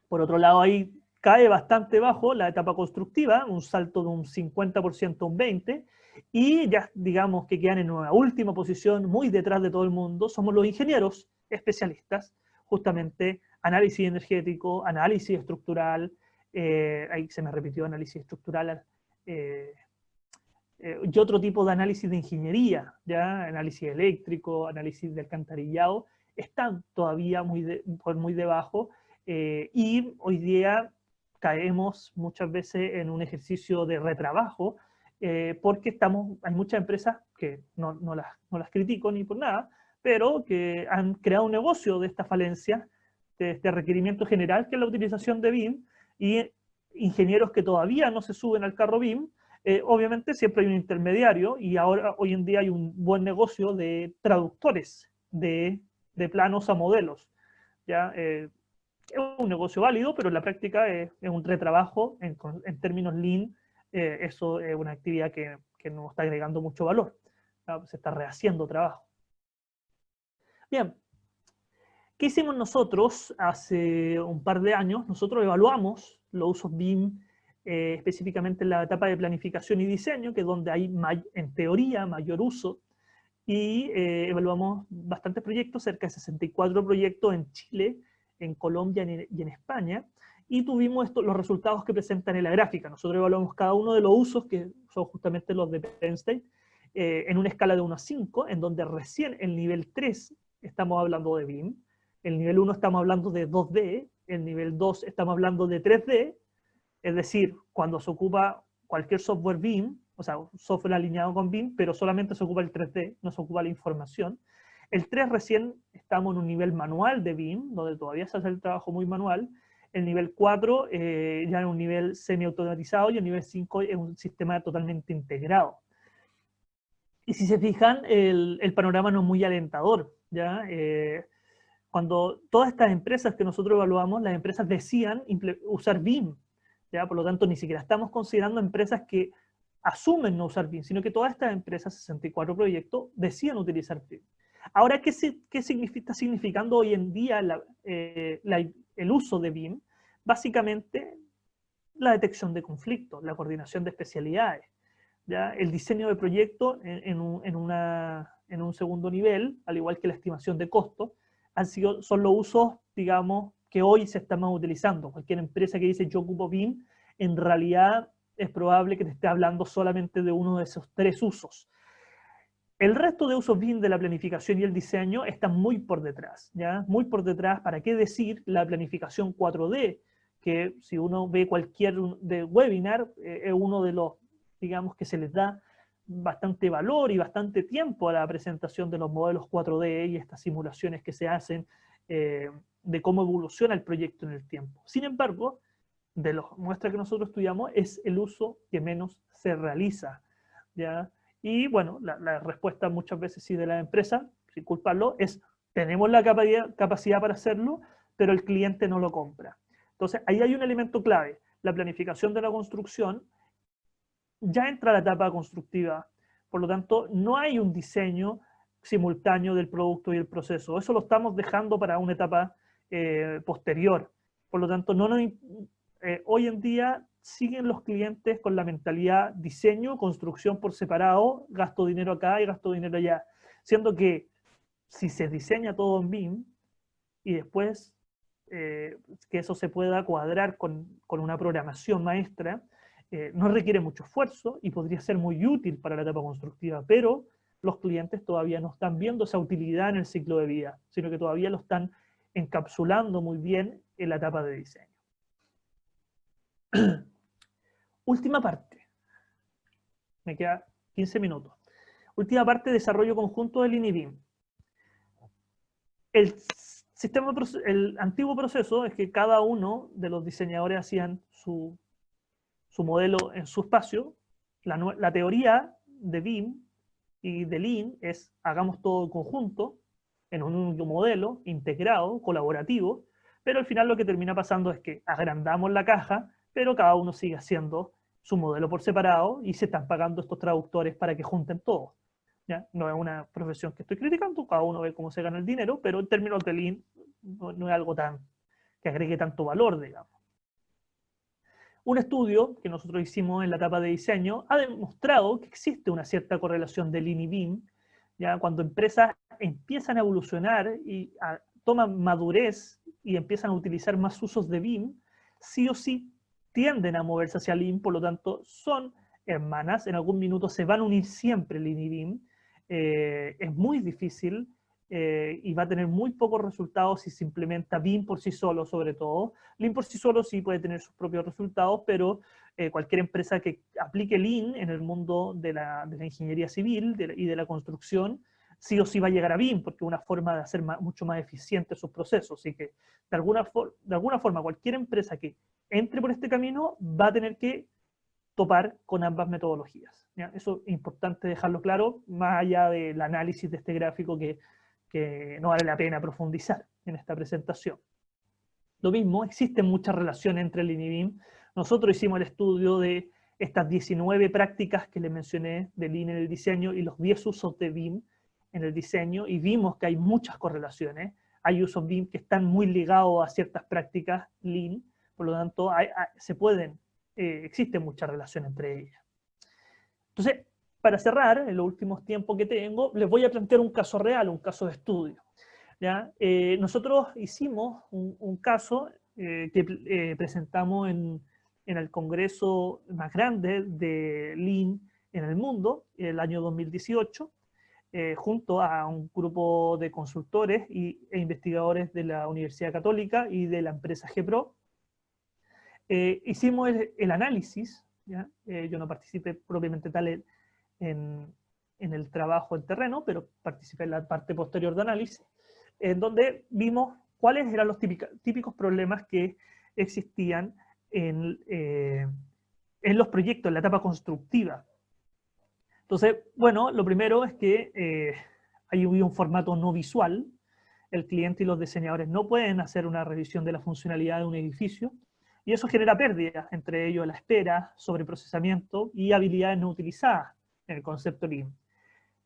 Por otro lado, ahí cae bastante bajo la etapa constructiva, un salto de un 50% a un 20%, y ya digamos que quedan en una última posición, muy detrás de todo el mundo, somos los ingenieros especialistas, justamente análisis energético, análisis estructural, ahí se me repitió análisis estructural, y otro tipo de análisis de ingeniería, ¿ya? Análisis eléctrico, análisis de alcantarillado, están todavía por muy debajo, y hoy día caemos muchas veces en un ejercicio de retrabajo, porque hay muchas empresas que no las critico ni por nada, pero que han creado un negocio de esta falencia, de este requerimiento general, que es la utilización de BIM, y ingenieros que todavía no se suben al carro BIM. Obviamente siempre hay un intermediario, y hoy en día hay un buen negocio de traductores de planos a modelos, ¿ya? Es un negocio válido, pero en la práctica es un retrabajo en términos lean. Eso es una actividad que no está agregando mucho valor, ¿no? Se está rehaciendo trabajo. Bien, ¿qué hicimos nosotros hace un par de años? Nosotros evaluamos los usos BIM, específicamente en la etapa de planificación y diseño, que es donde hay, en teoría, mayor uso, y evaluamos bastantes proyectos, cerca de 64 proyectos en Chile, en Colombia y en España, y tuvimos los resultados que presentan en la gráfica. Nosotros evaluamos cada uno de los usos, que son justamente los de Penn State, en una escala de 1 a 5, en donde recién el nivel 3 estamos hablando de BIM, el nivel 1 estamos hablando de 2D, el nivel 2 estamos hablando de 3D, es decir, cuando se ocupa cualquier software BIM, o sea, software alineado con BIM, pero solamente se ocupa el 3D, no se ocupa la información. El 3 recién estamos en un nivel manual de BIM, donde todavía se hace el trabajo muy manual. El nivel 4 ya es un nivel semi-automatizado, y el nivel 5 es un sistema totalmente integrado. Y si se fijan, el panorama no es muy alentador, ¿ya? Cuando todas estas empresas que nosotros evaluamos, las empresas decían usar BIM, ¿ya? Por lo tanto, ni siquiera estamos considerando empresas que asumen no usar BIM, sino que todas estas empresas, 64 proyectos, decían utilizar BIM. Ahora, ¿qué está significando hoy en día el uso de BIM? Básicamente, la detección de conflictos, la coordinación de especialidades, ¿ya? El diseño de proyectos en un segundo nivel, al igual que la estimación de costos, son los usos, digamos, que hoy se están más utilizando. Cualquier empresa que dice yo ocupo BIM, en realidad es probable que te esté hablando solamente de uno de esos 3 usos. El resto de usos BIM de la planificación y el diseño están muy por detrás, ¿ya? Muy por detrás. ¿Para qué decir la planificación 4D? Que si uno ve cualquier webinar, es uno de los, digamos, que se les da bastante valor y bastante tiempo a la presentación de los modelos 4D y estas simulaciones que se hacen de cómo evoluciona el proyecto en el tiempo. Sin embargo, de las muestras que nosotros estudiamos, es el uso que menos se realiza, ¿ya? Y bueno, la respuesta muchas veces sí de la empresa, sin culparlo, es tenemos la capacidad para hacerlo, pero el cliente no lo compra. Entonces, ahí hay un elemento clave. La planificación de la construcción ya entra a la etapa constructiva. Por lo tanto, no hay un diseño simultáneo del producto y el proceso. Eso lo estamos dejando para una etapa posterior. Por lo tanto, hoy en día siguen los clientes con la mentalidad diseño, construcción por separado, gasto dinero acá y gasto dinero allá. Siendo que si se diseña todo en BIM y después que eso se pueda cuadrar con una programación maestra, no requiere mucho esfuerzo y podría ser muy útil para la etapa constructiva, pero los clientes todavía no están viendo esa utilidad en el ciclo de vida, sino que todavía lo están encapsulando muy bien en la etapa de diseño. Última parte. Me queda 15 minutos. Última parte, desarrollo conjunto del INIBIM. El antiguo proceso es que cada uno de los diseñadores hacían su modelo en su espacio. La teoría de BIM y de Lean es hagamos todo en conjunto, en un único modelo, integrado, colaborativo, pero al final lo que termina pasando es que agrandamos la caja, pero cada uno sigue haciendo su modelo por separado y se están pagando estos traductores para que junten todo. ¿Ya? No es una profesión que estoy criticando, cada uno ve cómo se gana el dinero, pero en términos de Lean no es algo que agregue tanto valor, digamos. Un estudio que nosotros hicimos en la etapa de diseño ha demostrado que existe una cierta correlación de Lean y BIM, ¿ya? Cuando empresas empiezan a evolucionar y toman madurez y empiezan a utilizar más usos de BIM, sí o sí tienden a moverse hacia Lean, por lo tanto son hermanas, en algún minuto se van a unir siempre Lean y BIM. Es muy difícil y va a tener muy pocos resultados si se implementa BIM por sí solo, sobre todo. Lean por sí solo sí puede tener sus propios resultados, pero cualquier empresa que aplique Lean en el mundo de la ingeniería civil y de la construcción, sí o sí va a llegar a BIM, porque es una forma de hacer mucho más eficientes sus procesos. Así que, de alguna forma, cualquier empresa que entre por este camino va a tener que topar con ambas metodologías, ¿ya? Eso es importante dejarlo claro, más allá del análisis de este gráfico que no vale la pena profundizar en esta presentación. Lo mismo, existen muchas relaciones entre Lean y BIM. Nosotros hicimos el estudio de estas 19 prácticas que les mencioné de Lean en el diseño y los 10 usos de BIM en el diseño, y vimos que hay muchas correlaciones. Hay usos BIM que están muy ligados a ciertas prácticas Lean, por lo tanto existe mucha relación entre ellas. Entonces, para cerrar, en los últimos tiempos que tengo, les voy a plantear un caso real, un caso de estudio, ¿ya? Nosotros hicimos un caso que presentamos en el congreso más grande de Lean en el mundo, el año 2018, junto a un grupo de consultores e investigadores de la Universidad Católica y de la empresa GPRO. Hicimos el análisis, ¿ya? Yo no participé propiamente tal en el trabajo en terreno, pero participé en la parte posterior de análisis, en donde vimos cuáles eran los típicos problemas que existían en los proyectos, en la etapa constructiva. Entonces, bueno, lo primero es que hay un formato no visual. El cliente y los diseñadores no pueden hacer una revisión de la funcionalidad de un edificio, y eso genera pérdidas, entre ellos la espera, sobreprocesamiento y habilidades no utilizadas en el concepto Lean.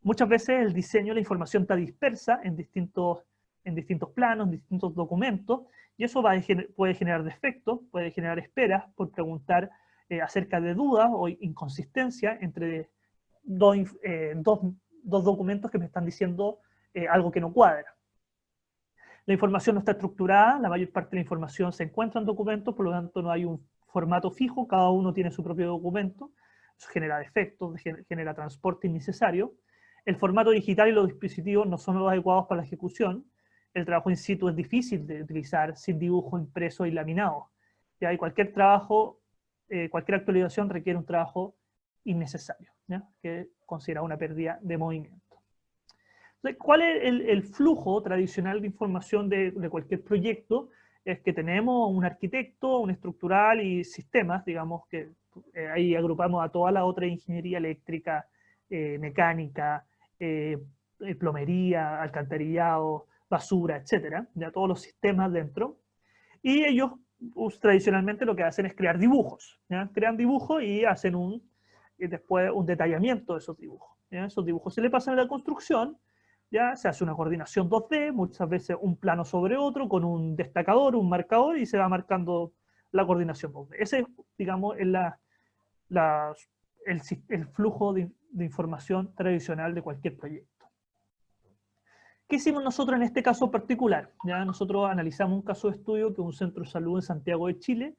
Muchas veces el diseño, la información está dispersa en distintos planos, en distintos documentos, y eso puede generar defectos, puede generar esperas por preguntar acerca de dudas o inconsistencia entre dos documentos que me están diciendo algo que no cuadra. La información no está estructurada, la mayor parte de la información se encuentra en documentos, por lo tanto no hay un formato fijo, cada uno tiene su propio documento, eso genera defectos, genera transporte innecesario. El formato digital y los dispositivos no son los adecuados para la ejecución, el trabajo in situ es difícil de utilizar sin dibujo impreso y laminado. Ya hay cualquier trabajo, cualquier actualización requiere un trabajo innecesario, ¿ya? Que considera una pérdida de movimiento. Entonces, ¿cuál es el flujo tradicional de información de cualquier proyecto? Es que tenemos un arquitecto, un estructural y sistemas, digamos que ahí agrupamos a toda la otra ingeniería eléctrica, mecánica, plomería, alcantarillado, basura, etcétera, ya todos los sistemas dentro. Y ellos tradicionalmente lo que hacen es crear dibujos, ¿ya? Crean dibujos y hacen después un detallamiento de esos dibujos, ¿ya? Esos dibujos se le pasan a la construcción, ya se hace una coordinación 2D, muchas veces un plano sobre otro, con un destacador, un marcador, y se va marcando la coordinación 2D. Ese es, digamos, el flujo de información tradicional de cualquier proyecto. ¿Qué hicimos nosotros en este caso particular? Ya nosotros analizamos un caso de estudio que es un centro de salud en Santiago de Chile,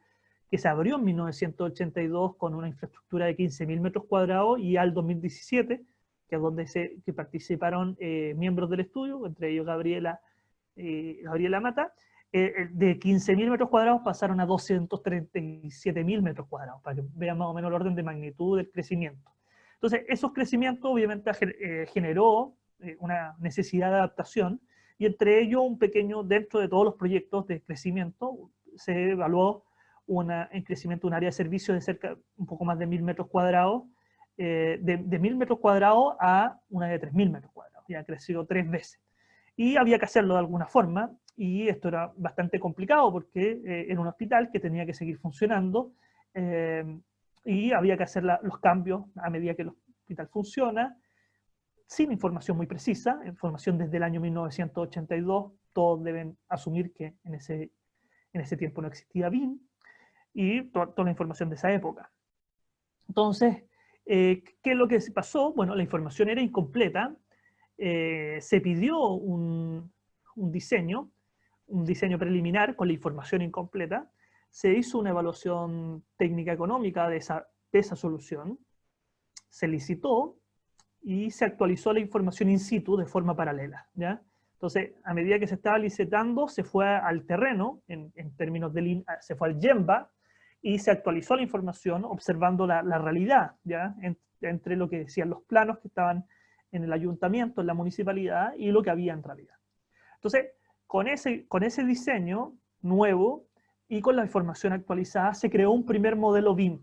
que se abrió en 1982 con una infraestructura de 15.000 metros cuadrados, y al 2017, que es donde participaron miembros del estudio, entre ellos Gabriela Mata, de 15.000 metros cuadrados pasaron a 237.000 metros cuadrados, para que vean más o menos el orden de magnitud del crecimiento. Entonces, esos crecimientos obviamente generó una necesidad de adaptación, y entre ellos dentro de todos los proyectos de crecimiento, se evaluó un crecimiento de un área de servicio de cerca, un poco más de 1.000 metros cuadrados, de 1.000 metros cuadrados a una de 3.000 metros cuadrados, ya ha crecido 3 veces. Y había que hacerlo de alguna forma, y esto era bastante complicado porque era un hospital que tenía que seguir funcionando, y había que hacer los cambios a medida que el hospital funciona, sin información muy precisa, información desde el año 1982, todos deben asumir que en ese tiempo no existía BIM, y toda la información de esa época. Entonces, ¿qué es lo que pasó? Bueno, la información era incompleta, se pidió un diseño preliminar con la información incompleta, se hizo una evaluación técnica económica de esa solución, se licitó, y se actualizó la información in situ de forma paralela, ¿ya? Entonces, a medida que se estaba licitando, se fue al terreno, en términos de se fue al Gemba, y se actualizó la información observando la realidad, ¿ya? Entre lo que decían los planos que estaban en el ayuntamiento, en la municipalidad, y lo que había en realidad. Entonces, con ese diseño nuevo y con la información actualizada, se creó un primer modelo BIM,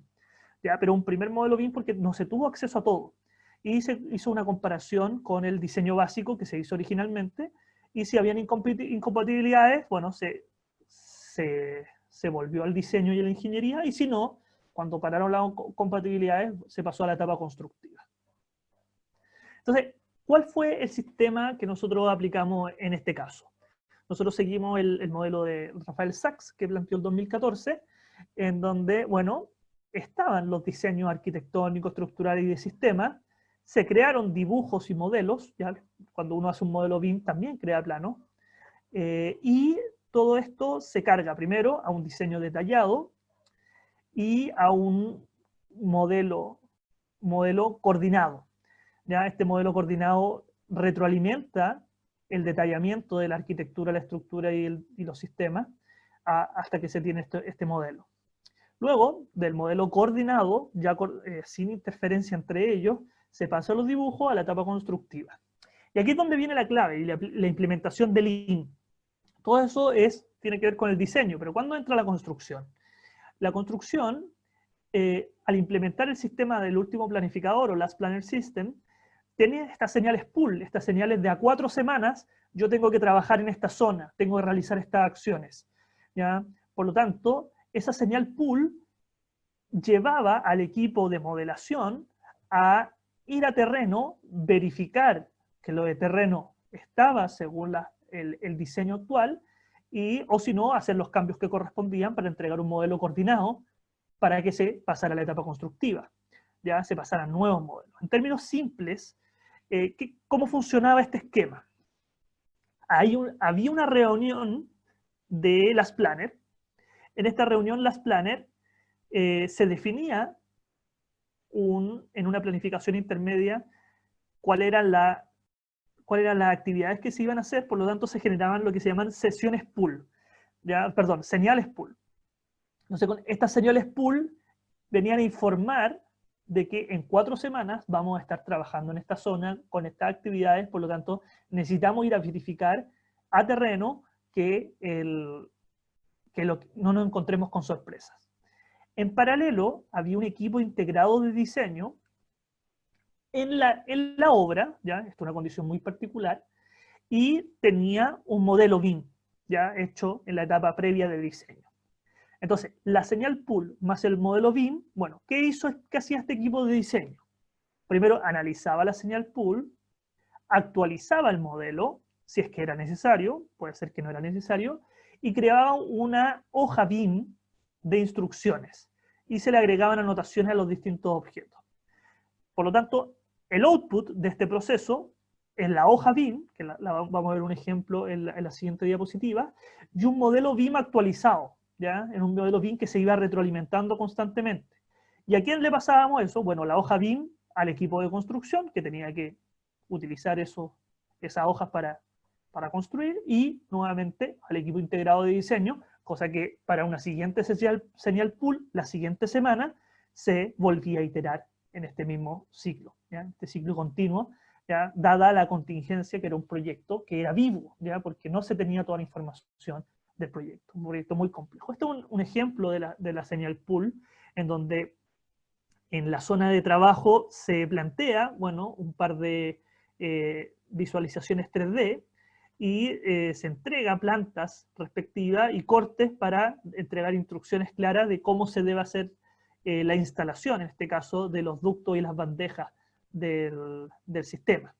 ¿ya? Pero un primer modelo BIM porque no se tuvo acceso a todo. Y se hizo una comparación con el diseño básico que se hizo originalmente, y si habían incompatibilidades, bueno, se volvió al diseño y a la ingeniería, y si no, cuando pararon las compatibilidades, se pasó a la etapa constructiva. Entonces, ¿cuál fue el sistema que nosotros aplicamos en este caso? Nosotros seguimos el modelo de Rafael Sachs, que planteó el 2014, en donde, bueno, estaban los diseños arquitectónicos, estructurales y de sistemas, se crearon dibujos y modelos, ya cuando uno hace un modelo BIM también crea planos, y todo esto se carga primero a un diseño detallado y a un modelo coordinado. ¿Ya? Este modelo coordinado retroalimenta el detallamiento de la arquitectura, la estructura y los sistemas hasta que se tiene este modelo. Luego, del modelo coordinado, ya sin interferencia entre ellos, se pasa los dibujos a la etapa constructiva. Y aquí es donde viene la clave y la implementación del Lean. Todo eso tiene que ver con el diseño, pero ¿cuándo entra la construcción? La construcción, al implementar el sistema del último planificador o Last Planner System, tenía estas señales pull, estas señales de a 4 semanas, yo tengo que trabajar en esta zona, tengo que realizar estas acciones, ¿ya? Por lo tanto, esa señal pull llevaba al equipo de modelación a ir a terreno, verificar que lo de terreno estaba según el diseño actual, o si no, hacer los cambios que correspondían para entregar un modelo coordinado para que se pasara a la etapa constructiva, ya se pasaran nuevos modelos. En términos simples, ¿cómo funcionaba este esquema? Había una reunión de Last Planner. En esta reunión Last Planner se definía en una planificación intermedia cuáles eran las actividades que se iban a hacer, por lo tanto se generaban lo que se llaman sesiones pool, señales pool. Entonces, estas señales pool venían a informar de que en 4 semanas vamos a estar trabajando en esta zona con estas actividades, por lo tanto necesitamos ir a verificar a terreno que, no nos encontremos con sorpresas. En paralelo, había un equipo integrado de diseño en la obra, ¿ya? Esto es una condición muy particular, y tenía un modelo BIM, ya hecho en la etapa previa de diseño. Entonces, la señal pool más el modelo BIM, bueno, ¿qué hacía este equipo de diseño? Primero analizaba la señal pool, actualizaba el modelo, si es que era necesario, puede ser que no era necesario, y creaba una hoja BIM de instrucciones, y se le agregaban anotaciones a los distintos objetos. Por lo tanto, el output de este proceso es la hoja BIM, que vamos a ver un ejemplo en la siguiente diapositiva, y un modelo BIM actualizado, ¿ya? En un modelo BIM que se iba retroalimentando constantemente. ¿Y a quién le pasábamos eso? Bueno, la hoja BIM al equipo de construcción, que tenía que utilizar esas hojas para construir, y nuevamente al equipo integrado de diseño, cosa que para una siguiente señal pool, la siguiente semana, se volvía a iterar en este mismo ciclo, ¿ya? Este ciclo continuo, ¿ya? Dada la contingencia que era un proyecto que era vivo, ¿ya? Porque no se tenía toda la información del proyecto, un proyecto muy complejo. Este es un ejemplo de la señal pool, en donde en la zona de trabajo se plantea, bueno, un par de visualizaciones 3D, y se entrega plantas respectivas y cortes para entregar instrucciones claras de cómo se debe hacer la instalación, en este caso, de los ductos y las bandejas del sistema,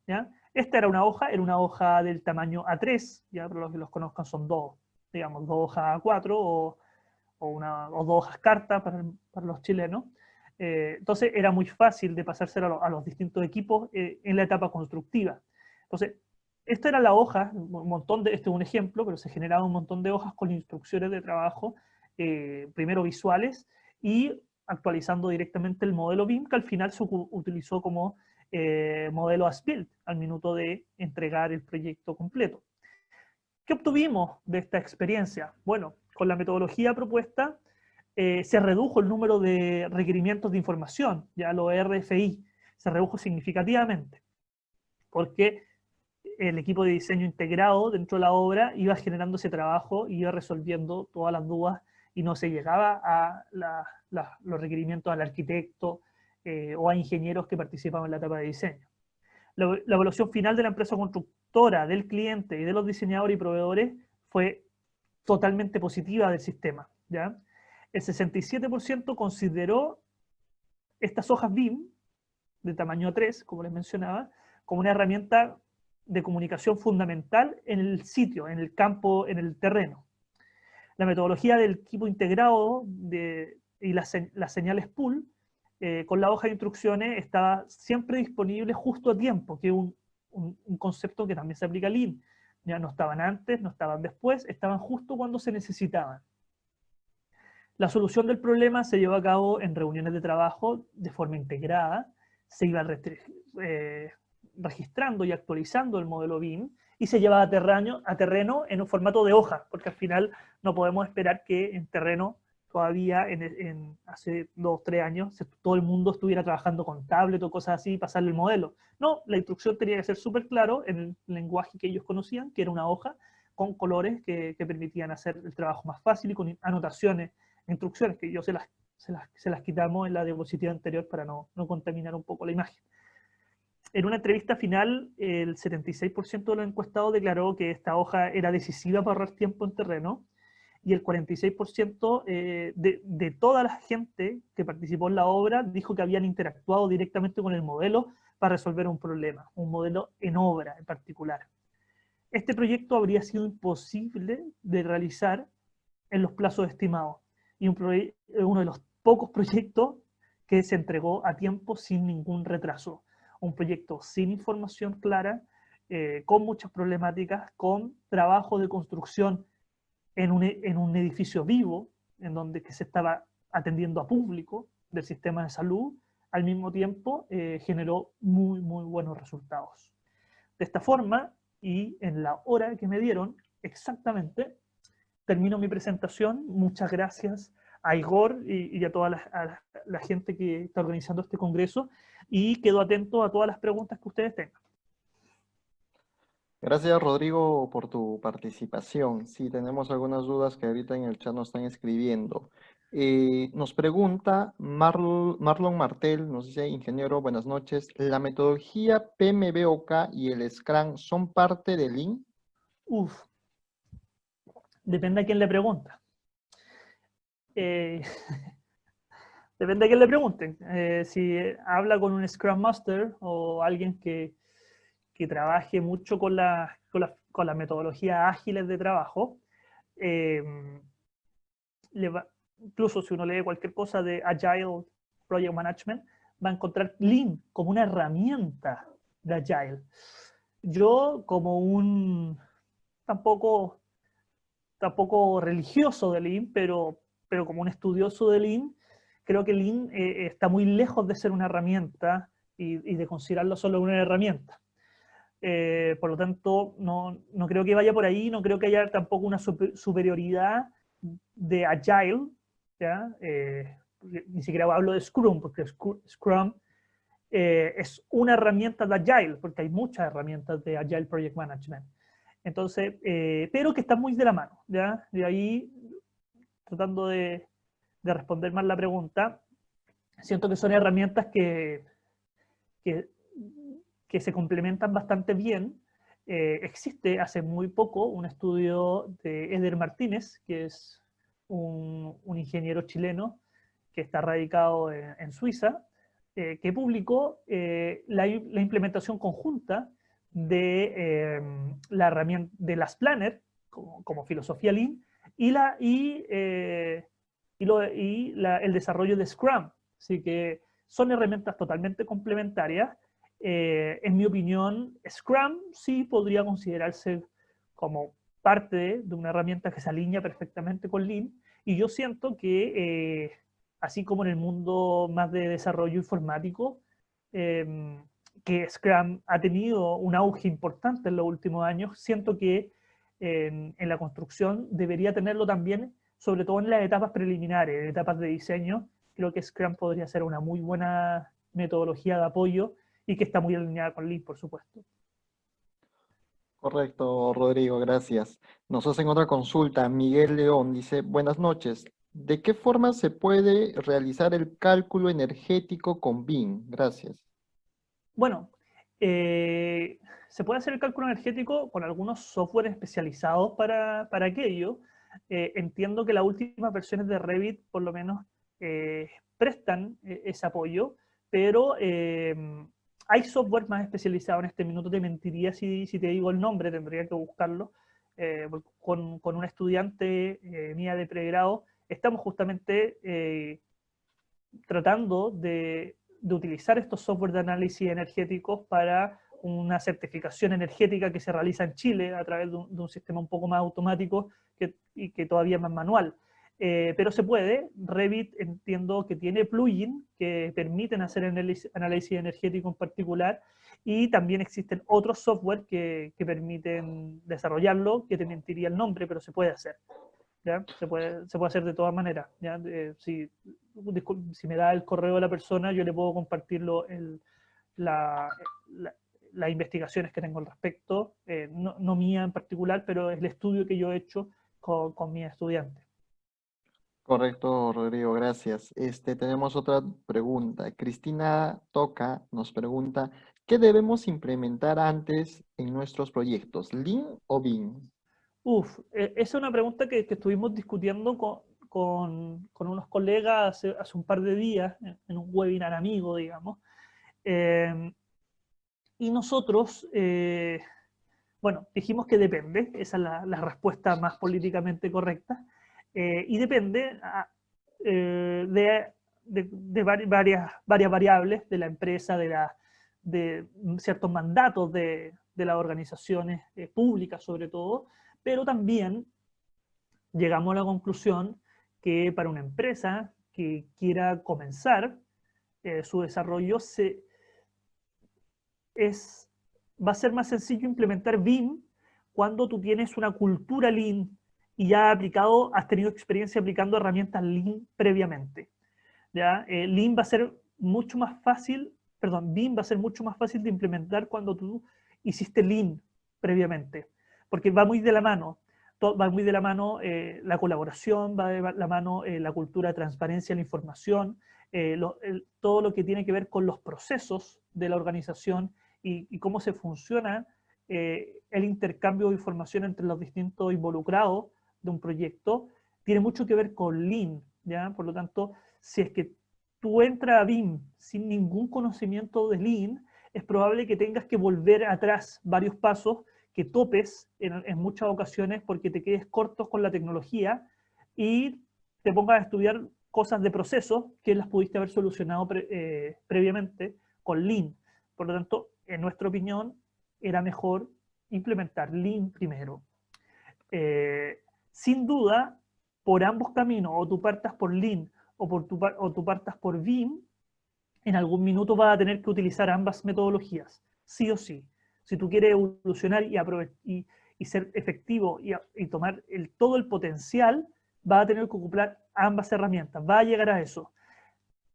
¿ya? Esta era una hoja del tamaño A3, ya para los que los conozcan son dos hojas A4 o dos hojas carta para los chilenos. Entonces era muy fácil de pasárselo a los distintos equipos en la etapa constructiva. Entonces, esta era la hoja, este es un ejemplo, pero se generaban un montón de hojas con instrucciones de trabajo, primero visuales, y actualizando directamente el modelo BIM, que al final se utilizó como modelo as-built al minuto de entregar el proyecto completo. ¿Qué obtuvimos de esta experiencia? Bueno, con la metodología propuesta se redujo el número de requerimientos de información, ya los RFI, se redujo significativamente, porque el equipo de diseño integrado dentro de la obra iba generando ese trabajo y iba resolviendo todas las dudas, y no se llegaba a los requerimientos al arquitecto o a ingenieros que participaban en la etapa de diseño. La evaluación final de la empresa constructora, del cliente y de los diseñadores y proveedores fue totalmente positiva del sistema, ¿ya? El 67% consideró estas hojas BIM de tamaño 3, como les mencionaba, como una herramienta de comunicación fundamental en el sitio, en el campo, en el terreno. La metodología del equipo integrado y las señales pool con la hoja de instrucciones estaba siempre disponible justo a tiempo, que es un concepto que también se aplica al Lean. Ya no estaban antes, no estaban después, estaban justo cuando se necesitaban. La solución del problema se llevó a cabo en reuniones de trabajo de forma integrada, se iba registrando y actualizando el modelo BIM, y se lleva a terreno en un formato de hoja, porque al final no podemos esperar que en terreno todavía hace 2 o 3 años todo el mundo estuviera trabajando con tablet o cosas así y pasarle el modelo. No, la instrucción tenía que ser súper claro en el lenguaje que ellos conocían, que era una hoja con colores que permitían hacer el trabajo más fácil y con anotaciones, instrucciones que yo se las quitamos en la diapositiva anterior para no contaminar un poco la imagen. En una entrevista final, el 76% de los encuestados declaró que esta hoja era decisiva para ahorrar tiempo en terreno, y el 46% de toda la gente que participó en la obra dijo que habían interactuado directamente con el modelo para resolver un problema, un modelo en obra en particular. Este proyecto habría sido imposible de realizar en los plazos estimados, y uno de los pocos proyectos que se entregó a tiempo sin ningún retraso. Un proyecto sin información clara, con muchas problemáticas, con trabajo de construcción en un edificio vivo, en donde que se estaba atendiendo a público del sistema de salud, al mismo tiempo generó muy, muy buenos resultados. De esta forma, y en la hora que me dieron exactamente, termino mi presentación. Muchas gracias a Igor y a toda la gente que está organizando este congreso, y quedo atento a todas las preguntas que ustedes tengan. Gracias, Rodrigo, por tu participación. Sí, tenemos algunas dudas que ahorita en el chat nos están escribiendo. Nos pregunta Marlon Martel, nos dice, ingeniero, buenas noches. ¿La metodología PMBOK y el Scrum son parte del Lean? Uf, depende a quién le pregunta. Eh, depende a quién le pregunten. Si habla con un Scrum Master o alguien que trabaje mucho con las metodologías ágiles de trabajo, eh, incluso si uno lee cualquier cosa de Agile Project Management, va a encontrar Lean como una herramienta de Agile. Yo, como un tampoco, tampoco religioso de Lean, pero como un estudioso de Lean, creo que Lean está muy lejos de ser una herramienta y de considerarlo solo una herramienta. Por lo tanto, no creo que vaya por ahí, no creo que haya tampoco una superioridad de Agile, ¿ya? Ni siquiera hablo de Scrum, porque Scrum es una herramienta de Agile, porque hay muchas herramientas de Agile Project Management. Entonces, pero que están muy de la mano, ¿ya? De ahí, tratando de responder más la pregunta, siento que son herramientas que, que se complementan bastante bien. Existe hace muy poco un estudio de Eder Martínez, que es un ingeniero chileno que está radicado en Suiza, que publicó la implementación conjunta de la herramienta de las Planner como filosofía Lean el desarrollo de Scrum. Así que son herramientas totalmente complementarias. En mi opinión, Scrum sí podría considerarse como parte de una herramienta que se alinea perfectamente con Lean, y yo siento que así como en el mundo más de desarrollo informático, que Scrum ha tenido un auge importante en los últimos años, siento que en la construcción debería tenerlo también, sobre todo en las etapas preliminares, en etapas de diseño. Creo que Scrum podría ser una muy buena metodología de apoyo y que está muy alineada con Lean, por supuesto. Correcto, Rodrigo, gracias. Nos hacen otra consulta. Miguel León dice, buenas noches. ¿De qué forma se puede realizar el cálculo energético con BIM? Gracias. Bueno, se puede hacer el cálculo energético con algunos software especializados para aquello. Entiendo que las últimas versiones de Revit, por lo menos, prestan ese apoyo, pero hay software más especializado. En este minuto te mentiría si te digo el nombre, tendría que buscarlo. Con una estudiante mía de pregrado, estamos justamente tratando de utilizar estos software de análisis energéticos para una certificación energética que se realiza en Chile a través de un sistema un poco más automático y que todavía más manual. Pero se puede. Revit entiendo que tiene plugins que permiten hacer análisis energético en particular, y también existen otros software que permiten desarrollarlo, que te mentiría el nombre, pero se puede hacer. ¿Ya? Se puede hacer de todas maneras. ¿Ya? Si me da el correo de la persona, yo le puedo compartir la, las investigaciones que tengo al respecto, no mía en particular, pero es el estudio que yo he hecho con mis estudiantes. Correcto, Rodrigo, gracias. Tenemos otra pregunta. Cristina Toca nos pregunta, ¿qué debemos implementar antes en nuestros proyectos, Lean o BIM? Esa es una pregunta que estuvimos discutiendo con unos colegas hace un par de días en un webinar amigo, digamos. Y nosotros, bueno, dijimos que depende, esa es la respuesta más políticamente correcta, y depende de varias variables de la empresa, de ciertos mandatos de las organizaciones públicas sobre todo, pero también llegamos a la conclusión que para una empresa que quiera comenzar su desarrollo va a ser más sencillo implementar BIM cuando tú tienes una cultura Lean y ya has tenido experiencia aplicando herramientas Lean previamente. ¿Ya? Lean va a ser mucho más fácil, perdón, BIM va a ser mucho más fácil de implementar cuando tú hiciste Lean previamente, porque va muy de la mano. Va muy de la mano la colaboración, va de la mano la cultura de transparencia de la información, todo lo que tiene que ver con los procesos de la organización y cómo se funciona el intercambio de información entre los distintos involucrados de un proyecto, tiene mucho que ver con Lean, ¿ya? Por lo tanto, si es que tú entras a BIM sin ningún conocimiento de Lean, es probable que tengas que volver atrás varios pasos, que topes en muchas ocasiones porque te quedes corto con la tecnología y te pongas a estudiar cosas de procesos que las pudiste haber solucionado previamente con Lean. Por lo tanto, en nuestra opinión, era mejor implementar Lean primero. Sin duda, por ambos caminos, o tú partas por Lean o tú partas por BIM, en algún minuto vas a tener que utilizar ambas metodologías, sí o sí. Si tú quieres evolucionar y ser efectivo y tomar todo el potencial, vas a tener que ocupar ambas herramientas, va a llegar a eso.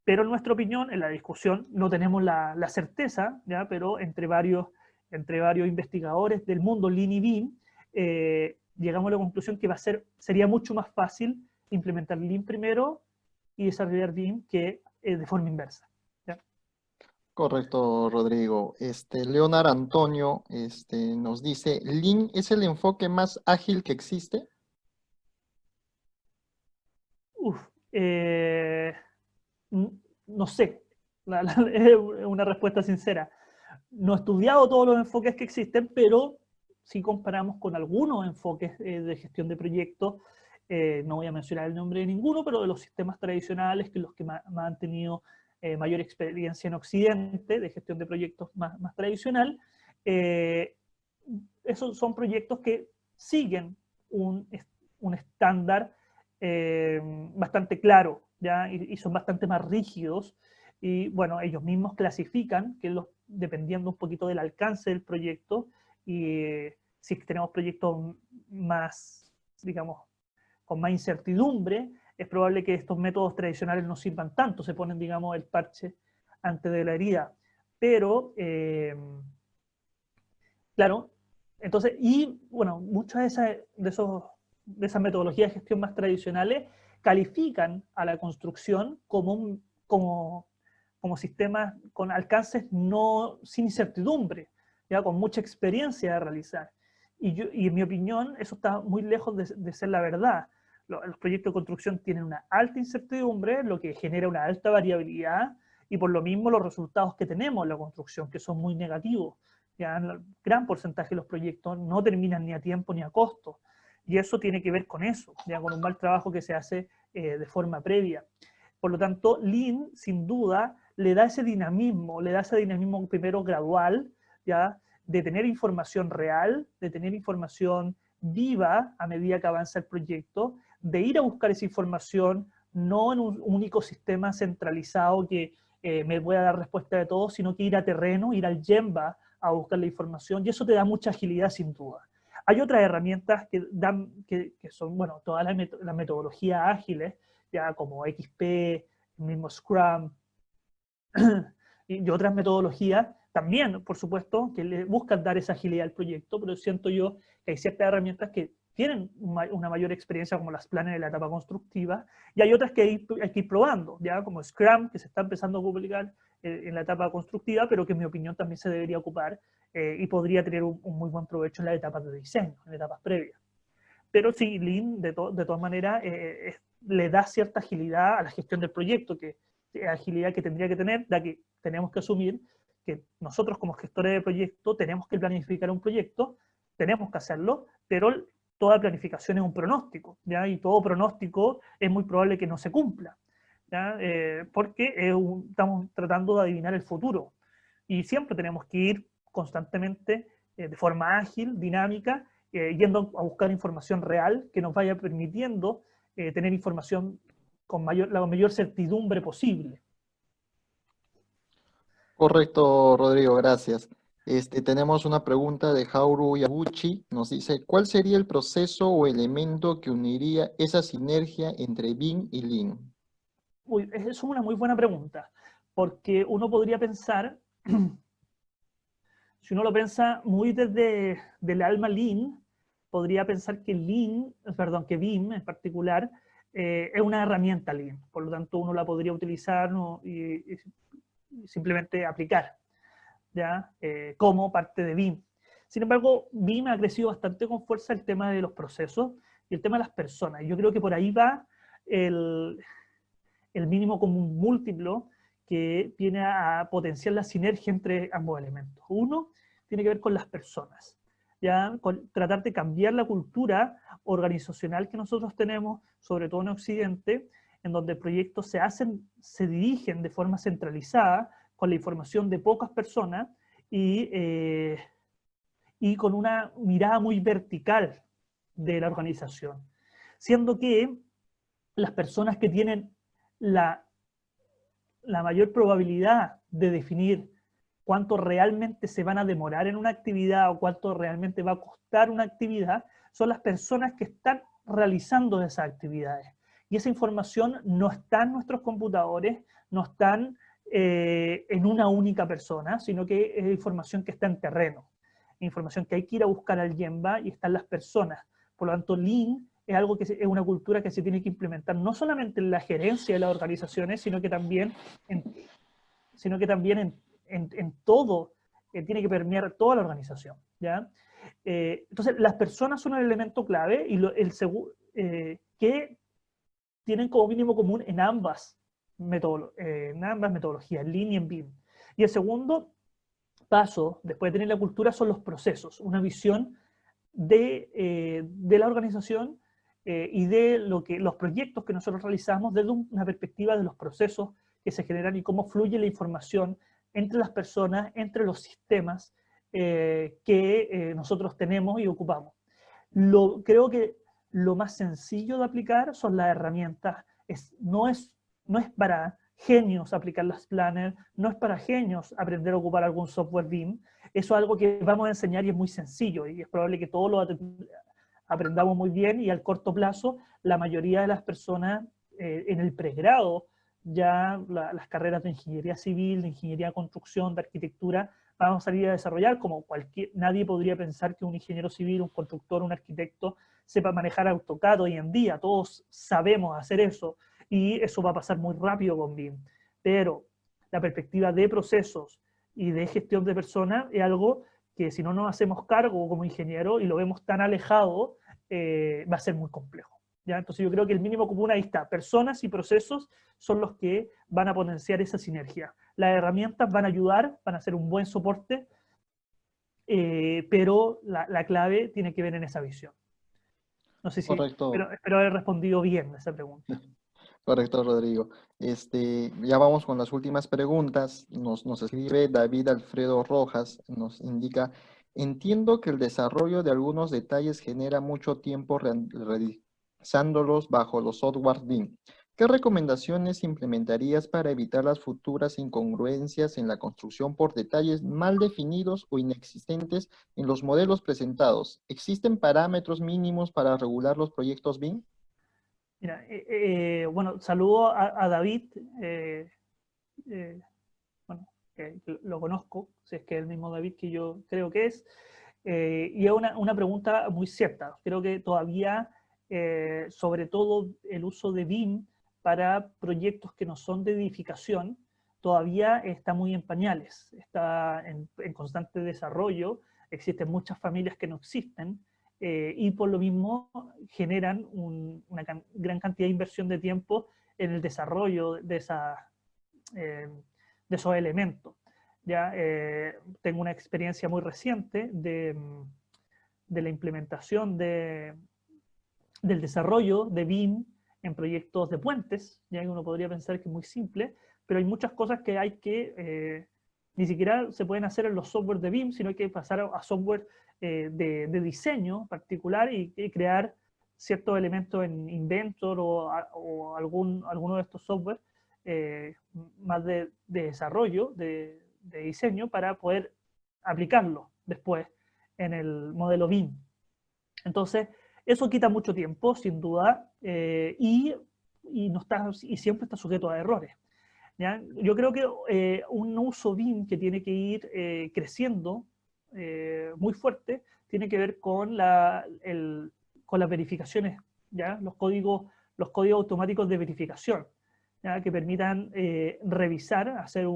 Pero en nuestra opinión, en la discusión, no tenemos la certeza, ¿ya? Pero entre varios investigadores del mundo Lean y BIM, llegamos a la conclusión que sería mucho más fácil implementar Lean primero y desarrollar BIM que de forma inversa. ¿Ya? Correcto, Rodrigo. Leonard Antonio, nos dice, ¿Lean es el enfoque más ágil que existe? Uf, no sé, es una respuesta sincera. No he estudiado todos los enfoques que existen, pero si comparamos con algunos enfoques de gestión de proyectos, no voy a mencionar el nombre de ninguno, pero de los sistemas tradicionales, que los que han tenido mayor experiencia en Occidente, de gestión de proyectos más tradicional, eh, esos son proyectos que siguen un estándar bastante claro, ¿ya? Y son bastante más rígidos. Y bueno, ellos mismos clasifican, dependiendo un poquito del alcance del proyecto, y si tenemos proyectos más, digamos, con más incertidumbre, es probable que estos métodos tradicionales no sirvan tanto, se ponen, digamos, el parche antes de la herida. Pero, claro, entonces, y bueno, muchas de esas metodologías de gestión más tradicionales califican a la construcción como sistemas con alcances sin incertidumbre, ¿ya? Con mucha experiencia de realizar. Y en mi opinión, eso está muy lejos de ser la verdad. Los proyectos de construcción tienen una alta incertidumbre, lo que genera una alta variabilidad, y por lo mismo los resultados que tenemos en la construcción, que son muy negativos. Ya el gran porcentaje de los proyectos no terminan ni a tiempo ni a costo. Y eso tiene que ver con eso, ya con un mal trabajo que se hace de forma previa. Por lo tanto, Lean, sin duda, le da ese dinamismo primero gradual, ¿ya? De tener información real, de tener información viva a medida que avanza el proyecto, de ir a buscar esa información no en un único sistema centralizado que me pueda dar respuesta de todo, sino que ir a terreno, ir al Gemba a buscar la información, y eso te da mucha agilidad sin duda. Hay otras herramientas que son, bueno, todas las metodologías ágiles, ya como XP, el mismo Scrum, y otras metodologías, también, por supuesto, que le buscan dar esa agilidad al proyecto, pero siento yo que hay ciertas herramientas que tienen una mayor experiencia, como las planes de la etapa constructiva, y hay otras que hay que ir probando, ya como Scrum, que se está empezando a publicar en la etapa constructiva, pero que en mi opinión también se debería ocupar y podría tener un muy buen provecho en las etapas de diseño, en etapas previas. Pero sí, Lean, de todas maneras, le da cierta agilidad a la gestión del proyecto, que agilidad que tendría que tener, ya que tenemos que asumir que nosotros como gestores de proyecto tenemos que planificar un proyecto, tenemos que hacerlo, pero toda planificación es un pronóstico, ¿ya? Y todo pronóstico es muy probable que no se cumpla, ¿ya? Porque estamos tratando de adivinar el futuro. Y siempre tenemos que ir constantemente de forma ágil, dinámica, yendo a buscar información real que nos vaya permitiendo tener información con la mayor certidumbre posible. Correcto, Rodrigo, gracias. Tenemos una pregunta de Hauru Yabuchi. Nos dice, ¿cuál sería el proceso o elemento que uniría esa sinergia entre BIM y Lean? Uy, es una muy buena pregunta, porque uno podría pensar, si uno lo piensa muy desde el alma Lean, podría pensar que que BIM en particular, es una herramienta Lean, por lo tanto uno la podría utilizar, ¿no? y simplemente aplicar, ¿ya? Como parte de BIM. Sin embargo, BIM ha crecido bastante con fuerza el tema de los procesos y el tema de las personas. Yo creo que por ahí va el, el mínimo común múltiplo que viene a potenciar la sinergia entre ambos elementos. Uno tiene que ver con las personas, ¿ya? Con tratar de cambiar la cultura organizacional que nosotros tenemos, sobre todo en Occidente, en donde proyectos se dirigen de forma centralizada, con la información de pocas personas y, y con una mirada muy vertical de la organización. Siendo que las personas que tienen la, la mayor probabilidad de definir cuánto realmente se van a demorar en una actividad o cuánto realmente va a costar una actividad, son las personas que están realizando esas actividades. Y esa información no está en nuestros computadores, no están en una única persona, sino que es información que está en terreno, información que hay que ir a buscar al Gemba y están las personas. Por lo tanto, Lean es algo que es una cultura que se tiene que implementar no solamente en la gerencia de las organizaciones, sino que también en, en todo, tiene que permear toda la organización, ¿ya? Entonces, las personas son el elemento clave y que tienen como mínimo común en ambas metodologías, Lean y en BIM. Y el segundo paso, después de tener la cultura, son los procesos, una visión de la organización y de los proyectos que nosotros realizamos desde una perspectiva de los procesos que se generan y cómo fluye la información entre las personas, entre los sistemas que nosotros tenemos y ocupamos. Creo que lo más sencillo de aplicar son las herramientas. No es para genios aplicar las planners, no es para genios aprender a ocupar algún software BIM. Eso es algo que vamos a enseñar y es muy sencillo y es probable que todos lo aprendamos muy bien y al corto plazo la mayoría de las personas en el pregrado, ya las carreras de ingeniería civil, de ingeniería de construcción, de arquitectura, vamos a salir a desarrollar como nadie podría pensar que un ingeniero civil, un constructor, un arquitecto sepa manejar AutoCAD hoy en día, todos sabemos hacer eso y eso va a pasar muy rápido con BIM, pero la perspectiva de procesos y de gestión de personas es algo que si no nos hacemos cargo como ingeniero y lo vemos tan alejado, va a ser muy complejo. ¿Ya? Entonces yo creo que el mínimo común ahí está, personas y procesos son los que van a potenciar esa sinergia. Las herramientas van a ayudar, van a ser un buen soporte, pero la clave tiene que ver en esa visión. No sé si, Correcto, espero haber respondido bien a esa pregunta. correcto, Rodrigo. Ya vamos con las últimas preguntas. Nos escribe David Alfredo Rojas, nos indica, entiendo que el desarrollo de algunos detalles genera mucho tiempo realizándolos bajo los software BIM. ¿Qué recomendaciones implementarías para evitar las futuras incongruencias en la construcción por detalles mal definidos o inexistentes en los modelos presentados? ¿Existen parámetros mínimos para regular los proyectos BIM? Mira, bueno, saludo a David, eh, bueno, que lo conozco, si es que es el mismo David que yo creo que es, y es una pregunta muy cierta. Creo que todavía, sobre todo el uso de BIM para proyectos que no son de edificación, todavía está muy en pañales, está en constante desarrollo, existen muchas familias que no existen, y por lo mismo generan una gran cantidad de inversión de tiempo en el desarrollo eh, de esos elementos. ¿Ya? Tengo una experiencia muy reciente de la implementación del desarrollo de BIM en proyectos de puentes, ya que uno podría pensar que es muy simple, pero hay muchas cosas que hay que, ni siquiera se pueden hacer en los software de BIM, sino hay que pasar a software de diseño particular y crear ciertos elementos en Inventor o alguno de estos software más de desarrollo, de diseño, para poder aplicarlo después en el modelo BIM. Entonces, eso quita mucho tiempo, sin duda, y siempre está sujeto a errores. ¿Ya? Yo creo que un uso BIM que tiene que ir creciendo muy fuerte tiene que ver con con las verificaciones, ¿ya? Los códigos automáticos de verificación, ¿ya? Que permitan revisar, hacer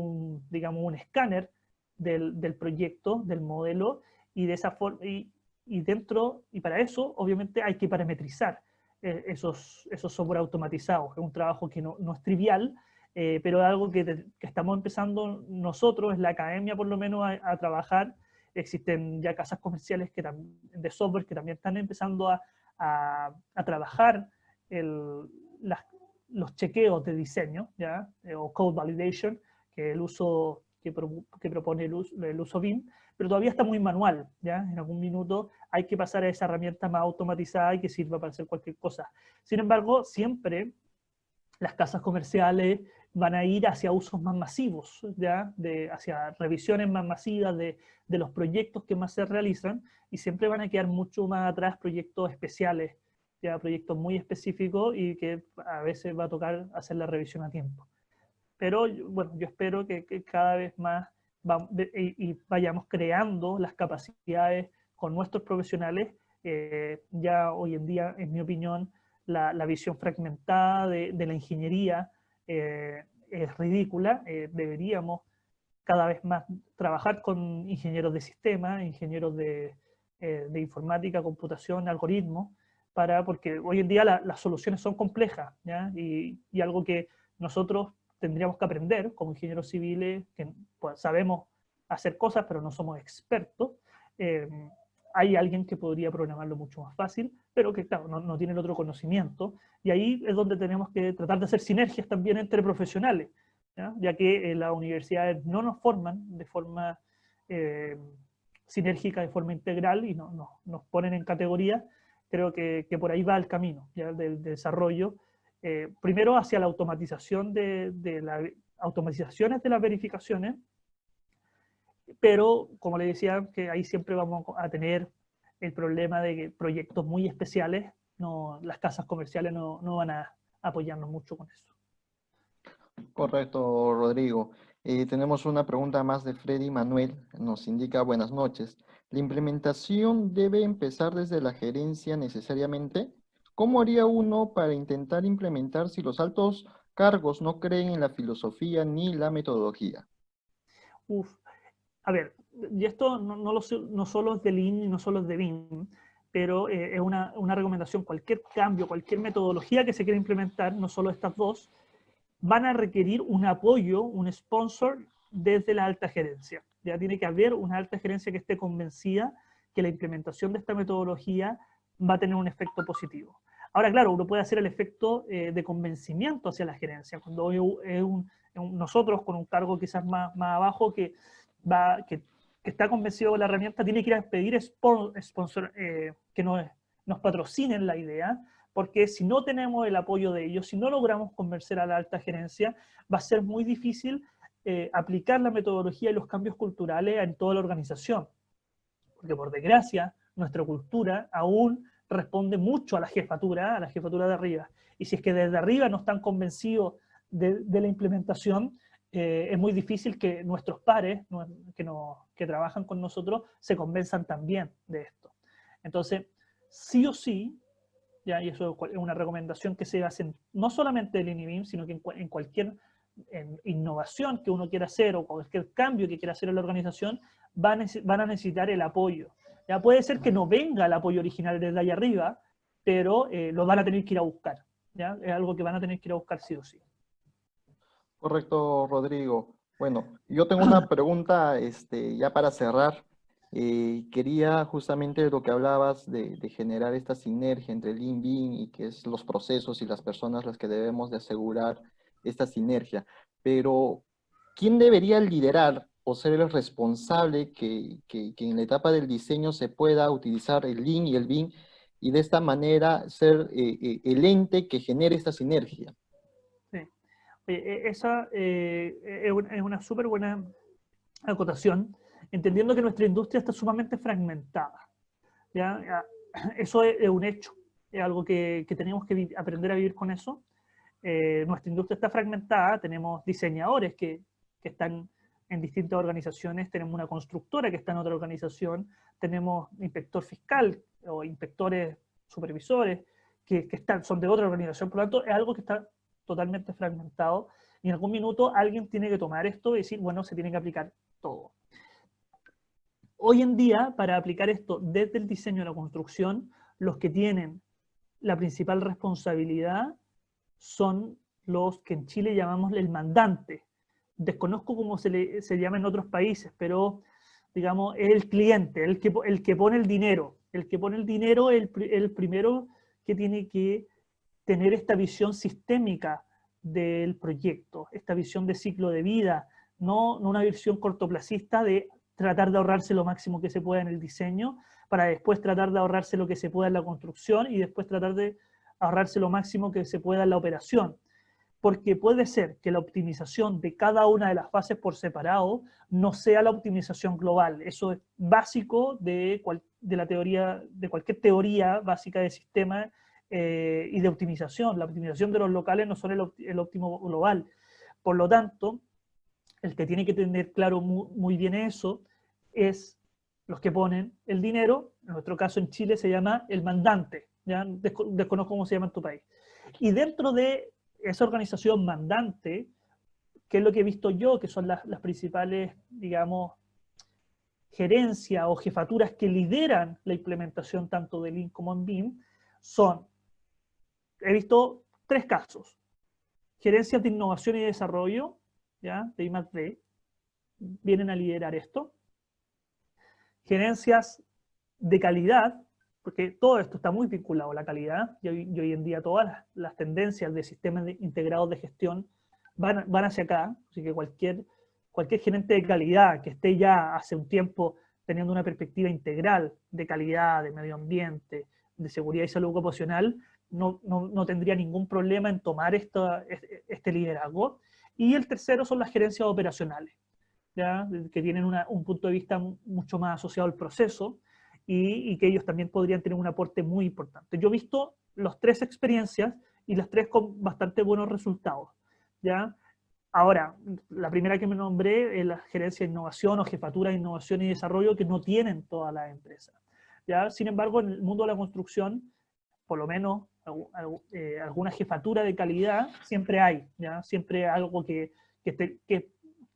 digamos, un escáner del proyecto, del modelo, y de esa forma, y para eso, obviamente, hay que parametrizar esos software automatizados. Es un trabajo que no es trivial, pero es algo que estamos empezando nosotros, en la academia por lo menos, a trabajar. Existen ya casas comerciales de software que también están empezando a trabajar los chequeos de diseño, ¿ya? O code validation, que es el uso que propone el uso BIM, pero todavía está muy manual, ¿ya? En algún minuto hay que pasar a esa herramienta más automatizada y que sirva para hacer cualquier cosa. Sin embargo, siempre las casas comerciales van a ir hacia usos más masivos, ¿ya? Hacia revisiones más masivas de los proyectos que más se realizan, y siempre van a quedar mucho más atrás proyectos especiales, ¿ya? Proyectos muy específicos y que a veces va a tocar hacer la revisión a tiempo. Pero bueno, yo espero que cada vez más vayamos creando las capacidades con nuestros profesionales. Ya hoy en día, en mi opinión, la visión fragmentada de la ingeniería es ridícula. Deberíamos cada vez más trabajar con ingenieros de sistemas, ingenieros de informática, computación, algoritmos, porque hoy en día las soluciones son complejas, ¿ya? Y algo que nosotros tendríamos que aprender como ingenieros civiles, que pues, sabemos hacer cosas, pero no somos expertos. Hay alguien que podría programarlo mucho más fácil, pero que, claro, no tiene el otro conocimiento. Y ahí es donde tenemos que tratar de hacer sinergias también entre profesionales, ya que las universidades no nos forman de forma sinérgica, de forma integral, y nos ponen en categoría. Creo que por ahí va el camino, ¿ya? Del desarrollo. Primero hacia la automatización de las automatizaciones de las verificaciones, pero como le decía, que ahí siempre vamos a tener el problema de que proyectos muy especiales, las casas comerciales no van a apoyarnos mucho con eso. Correcto, Rodrigo. Tenemos una pregunta más de Freddy Manuel. Nos indica: buenas noches. ¿La implementación debe empezar desde la gerencia necesariamente? ¿Cómo haría uno para intentar implementar si los altos cargos no creen en la filosofía ni la metodología? A ver, y esto no solo es de Lean y no solo es de BIM, pero es una recomendación. Cualquier cambio, cualquier metodología que se quiera implementar, no solo estas dos, van a requerir un apoyo, un sponsor desde la alta gerencia. Ya tiene que haber una alta gerencia que esté convencida que la implementación de esta metodología va a tener un efecto positivo. Ahora, claro, uno puede hacer el efecto de convencimiento hacia la gerencia. Cuando nosotros, con un cargo quizás más abajo, que está convencido de la herramienta, tiene que ir a pedir sponsor que nos patrocinen la idea, porque si no tenemos el apoyo de ellos, si no logramos convencer a la alta gerencia, va a ser muy difícil aplicar la metodología y los cambios culturales en toda la organización. Porque por desgracia, nuestra cultura aún responde mucho a la jefatura de arriba. Y si es que desde arriba no están convencidos de la implementación, es muy difícil que nuestros pares que trabajan con nosotros se convenzan también de esto. Entonces, sí o sí, ¿ya? Y eso es una recomendación que se hace no solamente en INIBIM, sino que en cualquier innovación que uno quiera hacer o cualquier cambio que quiera hacer en la organización, van a necesitar el apoyo. Ya puede ser que no venga el apoyo original desde allá arriba, pero lo van a tener que ir a buscar. ¿Ya? Es algo que van a tener que ir a buscar sí o sí. Correcto, Rodrigo. Bueno, yo tengo una pregunta ya para cerrar. Quería justamente lo que hablabas de generar esta sinergia entre el Lean BIM y que es los procesos y las personas las que debemos de asegurar esta sinergia. Pero, ¿quién debería liderar o ser el responsable que en la etapa del diseño se pueda utilizar el Lean y el BIM y de esta manera ser el ente que genere esta sinergia? Sí. Esa es una súper buena acotación, entendiendo que nuestra industria está sumamente fragmentada. ¿Ya? Eso es un hecho, es algo que tenemos que aprender a vivir con eso. Nuestra industria está fragmentada, tenemos diseñadores que están en distintas organizaciones, tenemos una constructora que está en otra organización, tenemos inspector fiscal o inspectores supervisores que son de otra organización, por lo tanto es algo que está totalmente fragmentado y en algún minuto alguien tiene que tomar esto y decir, bueno, se tiene que aplicar todo. Hoy en día, para aplicar esto desde el diseño a la construcción, los que tienen la principal responsabilidad son los que en Chile llamamos el mandante. Desconozco cómo se llama en otros países, pero digamos, es el cliente, el que pone el dinero. El que pone el dinero es el primero que tiene que tener esta visión sistémica del proyecto, esta visión de ciclo de vida, no una visión cortoplacista de tratar de ahorrarse lo máximo que se pueda en el diseño, para después tratar de ahorrarse lo que se pueda en la construcción y después tratar de ahorrarse lo máximo que se pueda en la operación. Porque puede ser que la optimización de cada una de las fases por separado no sea la optimización global. Eso es básico de la teoría, de cualquier teoría básica de sistema y de optimización. La optimización de los locales no son el óptimo global. Por lo tanto, el que tiene que tener claro muy bien eso es los que ponen el dinero. En nuestro caso en Chile se llama el mandante. ¿Ya? Desconozco cómo se llama en tu país. Y dentro de esa organización mandante, ¿qué es lo que he visto yo? Que son las principales, digamos, gerencias o jefaturas que lideran la implementación tanto de Lean como en BIM, he visto 3 casos. Gerencias de innovación y desarrollo, ¿ya? De I+D, vienen a liderar esto. Gerencias de calidad, porque todo esto está muy vinculado a la calidad, y hoy en día todas las tendencias de sistemas integrados de gestión van hacia acá, así que cualquier gerente de calidad que esté ya hace un tiempo teniendo una perspectiva integral de calidad, de medio ambiente, de seguridad y salud ocupacional, no tendría ningún problema en tomar este liderazgo. Y el tercero son las gerencias operacionales, ¿ya? Que tienen un punto de vista mucho más asociado al proceso, y que ellos también podrían tener un aporte muy importante. Yo he visto las 3 experiencias y las 3 con bastante buenos resultados, ¿ya? Ahora, la primera que me nombré es la gerencia de innovación o jefatura de innovación y desarrollo, que no tienen todas las empresas, ¿ya? Sin embargo, en el mundo de la construcción, por lo menos alguna jefatura de calidad siempre hay, ¿ya? Siempre algo que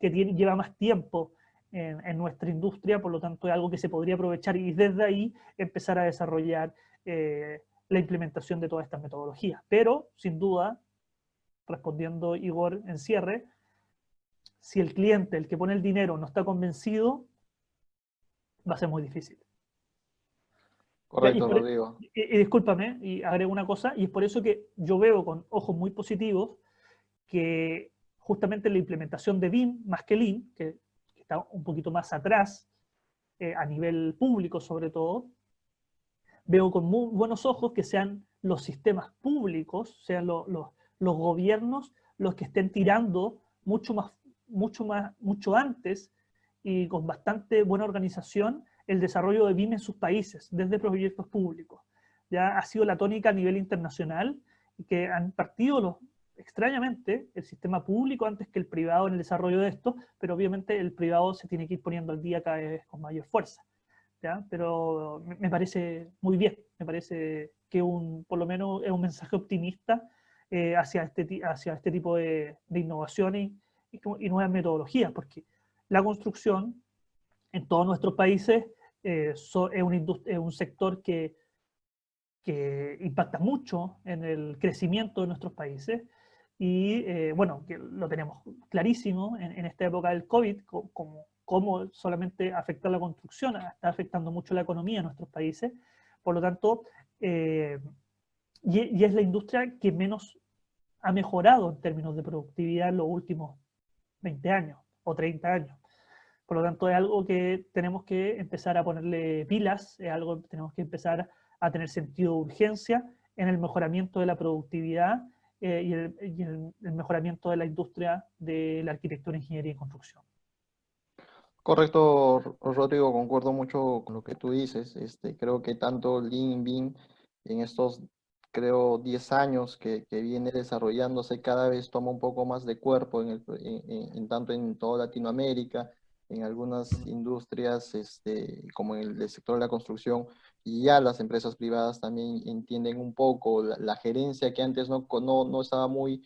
lleva más tiempo en nuestra industria, por lo tanto es algo que se podría aprovechar y desde ahí empezar a desarrollar la implementación de todas estas metodologías. Pero, sin duda, respondiendo Igor en cierre, si el cliente, el que pone el dinero, no está convencido, va a ser muy difícil. Correcto, Rodrigo. Y discúlpame, y agrego una cosa, y es por eso que yo veo con ojos muy positivos que justamente la implementación de BIM, más que Lean, que está un poquito más atrás, a nivel público sobre todo, veo con muy buenos ojos que sean los sistemas públicos, sean los gobiernos los que estén tirando mucho antes y con bastante buena organización el desarrollo de BIM en sus países, desde proyectos públicos. Ya ha sido la tónica a nivel internacional, que han partido extrañamente el sistema público antes que el privado en el desarrollo de esto, pero obviamente el privado se tiene que ir poniendo al día cada vez con mayor fuerza. ¿Ya? Pero me parece muy bien, me parece que por lo menos es un mensaje optimista hacia este tipo de innovaciones y nuevas metodologías, porque la construcción en todos nuestros países es un sector que impacta mucho en el crecimiento de nuestros países y bueno, que lo tenemos clarísimo en esta época del COVID, cómo solamente afecta la construcción, está afectando mucho la economía de nuestros países, por lo tanto, y es la industria que menos ha mejorado en términos de productividad en los últimos 20 años o 30 años. Por lo tanto, es algo que tenemos que empezar a ponerle pilas, es algo que tenemos que empezar a tener sentido de urgencia en el mejoramiento de la productividad y el mejoramiento de la industria de la arquitectura, ingeniería y construcción. Correcto, Rodrigo, concuerdo mucho con lo que tú dices. Creo que tanto Lean Bean en estos, creo, 10 años que viene desarrollándose cada vez toma un poco más de cuerpo en tanto en toda Latinoamérica, en algunas industrias, como en el sector de la construcción, y ya las empresas privadas también entienden un poco la gerencia que antes no estaba muy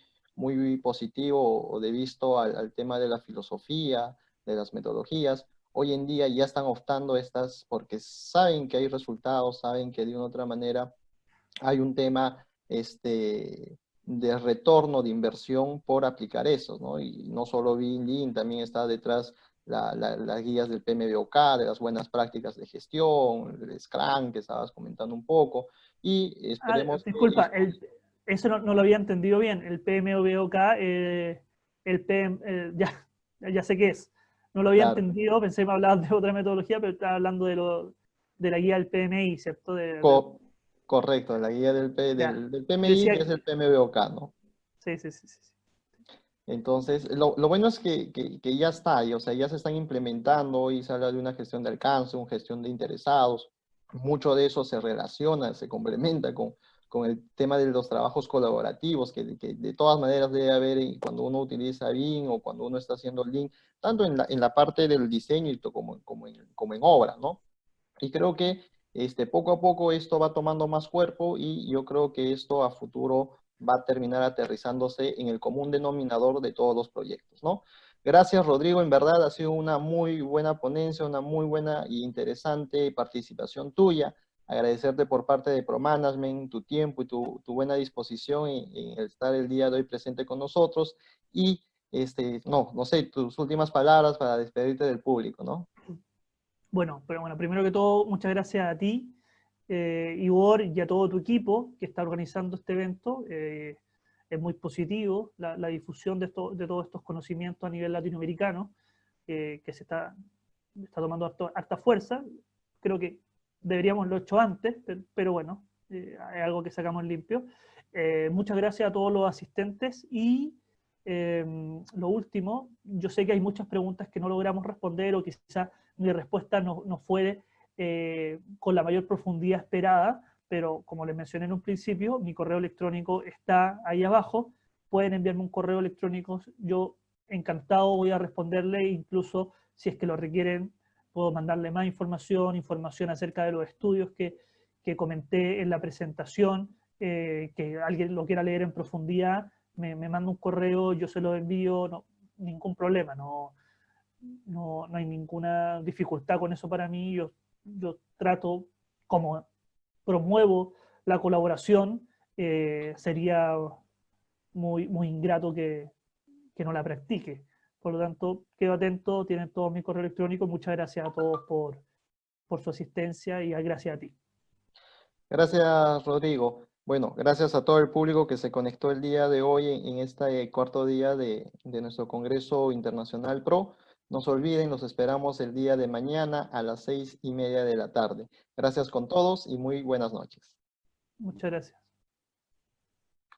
positivo o de visto al tema de la filosofía de las metodologías. Hoy en día ya están optando estas porque saben que hay resultados, saben que de una u otra manera hay un tema de retorno de inversión por aplicar eso, ¿no? Y no solo Lean, también está detrás las guías del PMBOK, de las buenas prácticas de gestión, el Scrum que estabas comentando un poco, y Ah, esperemos que disculpa, esto... eso no lo había entendido bien. El PMOBOK, el PM, ya sé qué es. No lo había Claro, entendido, pensé que me hablabas de otra metodología, pero estaba hablando de la guía del PMI, ¿cierto? co- correcto, la guía Ya. del PMI, Decía, que es el PMBOK, ¿no? sí, sí, sí, sí. Entonces, lo bueno es que ya está, o sea, ya se están implementando y se habla de una gestión de alcance, una gestión de interesados. Mucho de eso se relaciona, se complementa con el tema de los trabajos colaborativos, que de todas maneras debe haber cuando uno utiliza Lean o cuando uno está haciendo Lean, tanto en la parte del diseño y como en obra, ¿no? Y creo que poco a poco esto va tomando más cuerpo y yo creo que esto a futuro va a terminar aterrizándose en el común denominador de todos los proyectos, ¿no? Gracias, Rodrigo. En verdad ha sido una muy buena ponencia, una muy buena e interesante participación tuya. Agradecerte por parte de ProManagement tu tiempo y tu buena disposición en estar el día de hoy presente con nosotros. Y, no sé, tus últimas palabras para despedirte del público, ¿no? Bueno, pero bueno, primero que todo, muchas gracias a ti, Igor, y a todo tu equipo que está organizando este evento. Es muy positivo la difusión de todos estos conocimientos a nivel latinoamericano, que está tomando harta fuerza. Creo que deberíamos haberlo hecho antes, pero bueno, es algo que sacamos limpio. Muchas gracias a todos los asistentes y lo último, yo sé que hay muchas preguntas que no logramos responder o quizás mi respuesta no fue con la mayor profundidad esperada, pero como les mencioné en un principio, mi correo electrónico está ahí abajo. Pueden enviarme un correo electrónico, yo encantado voy a responderle, incluso si es que lo requieren, puedo mandarle más información acerca de los estudios que comenté en la presentación, que alguien lo quiera leer en profundidad, me manda un correo, yo se lo envío, no, ningún problema, no hay ninguna dificultad con eso para mí. Yo trato, como promuevo la colaboración, sería muy ingrato que no la practique. Por lo tanto, quedo atento, tienen todo mi correo electrónico. Muchas gracias a todos por su asistencia y gracias a ti. Gracias, Rodrigo. Bueno, gracias a todo el público que se conectó el día de hoy en este cuarto día de nuestro Congreso Internacional PRO. No se olviden, los esperamos el día de mañana a las 6:30 de la tarde. Gracias con todos y muy buenas noches. Muchas gracias.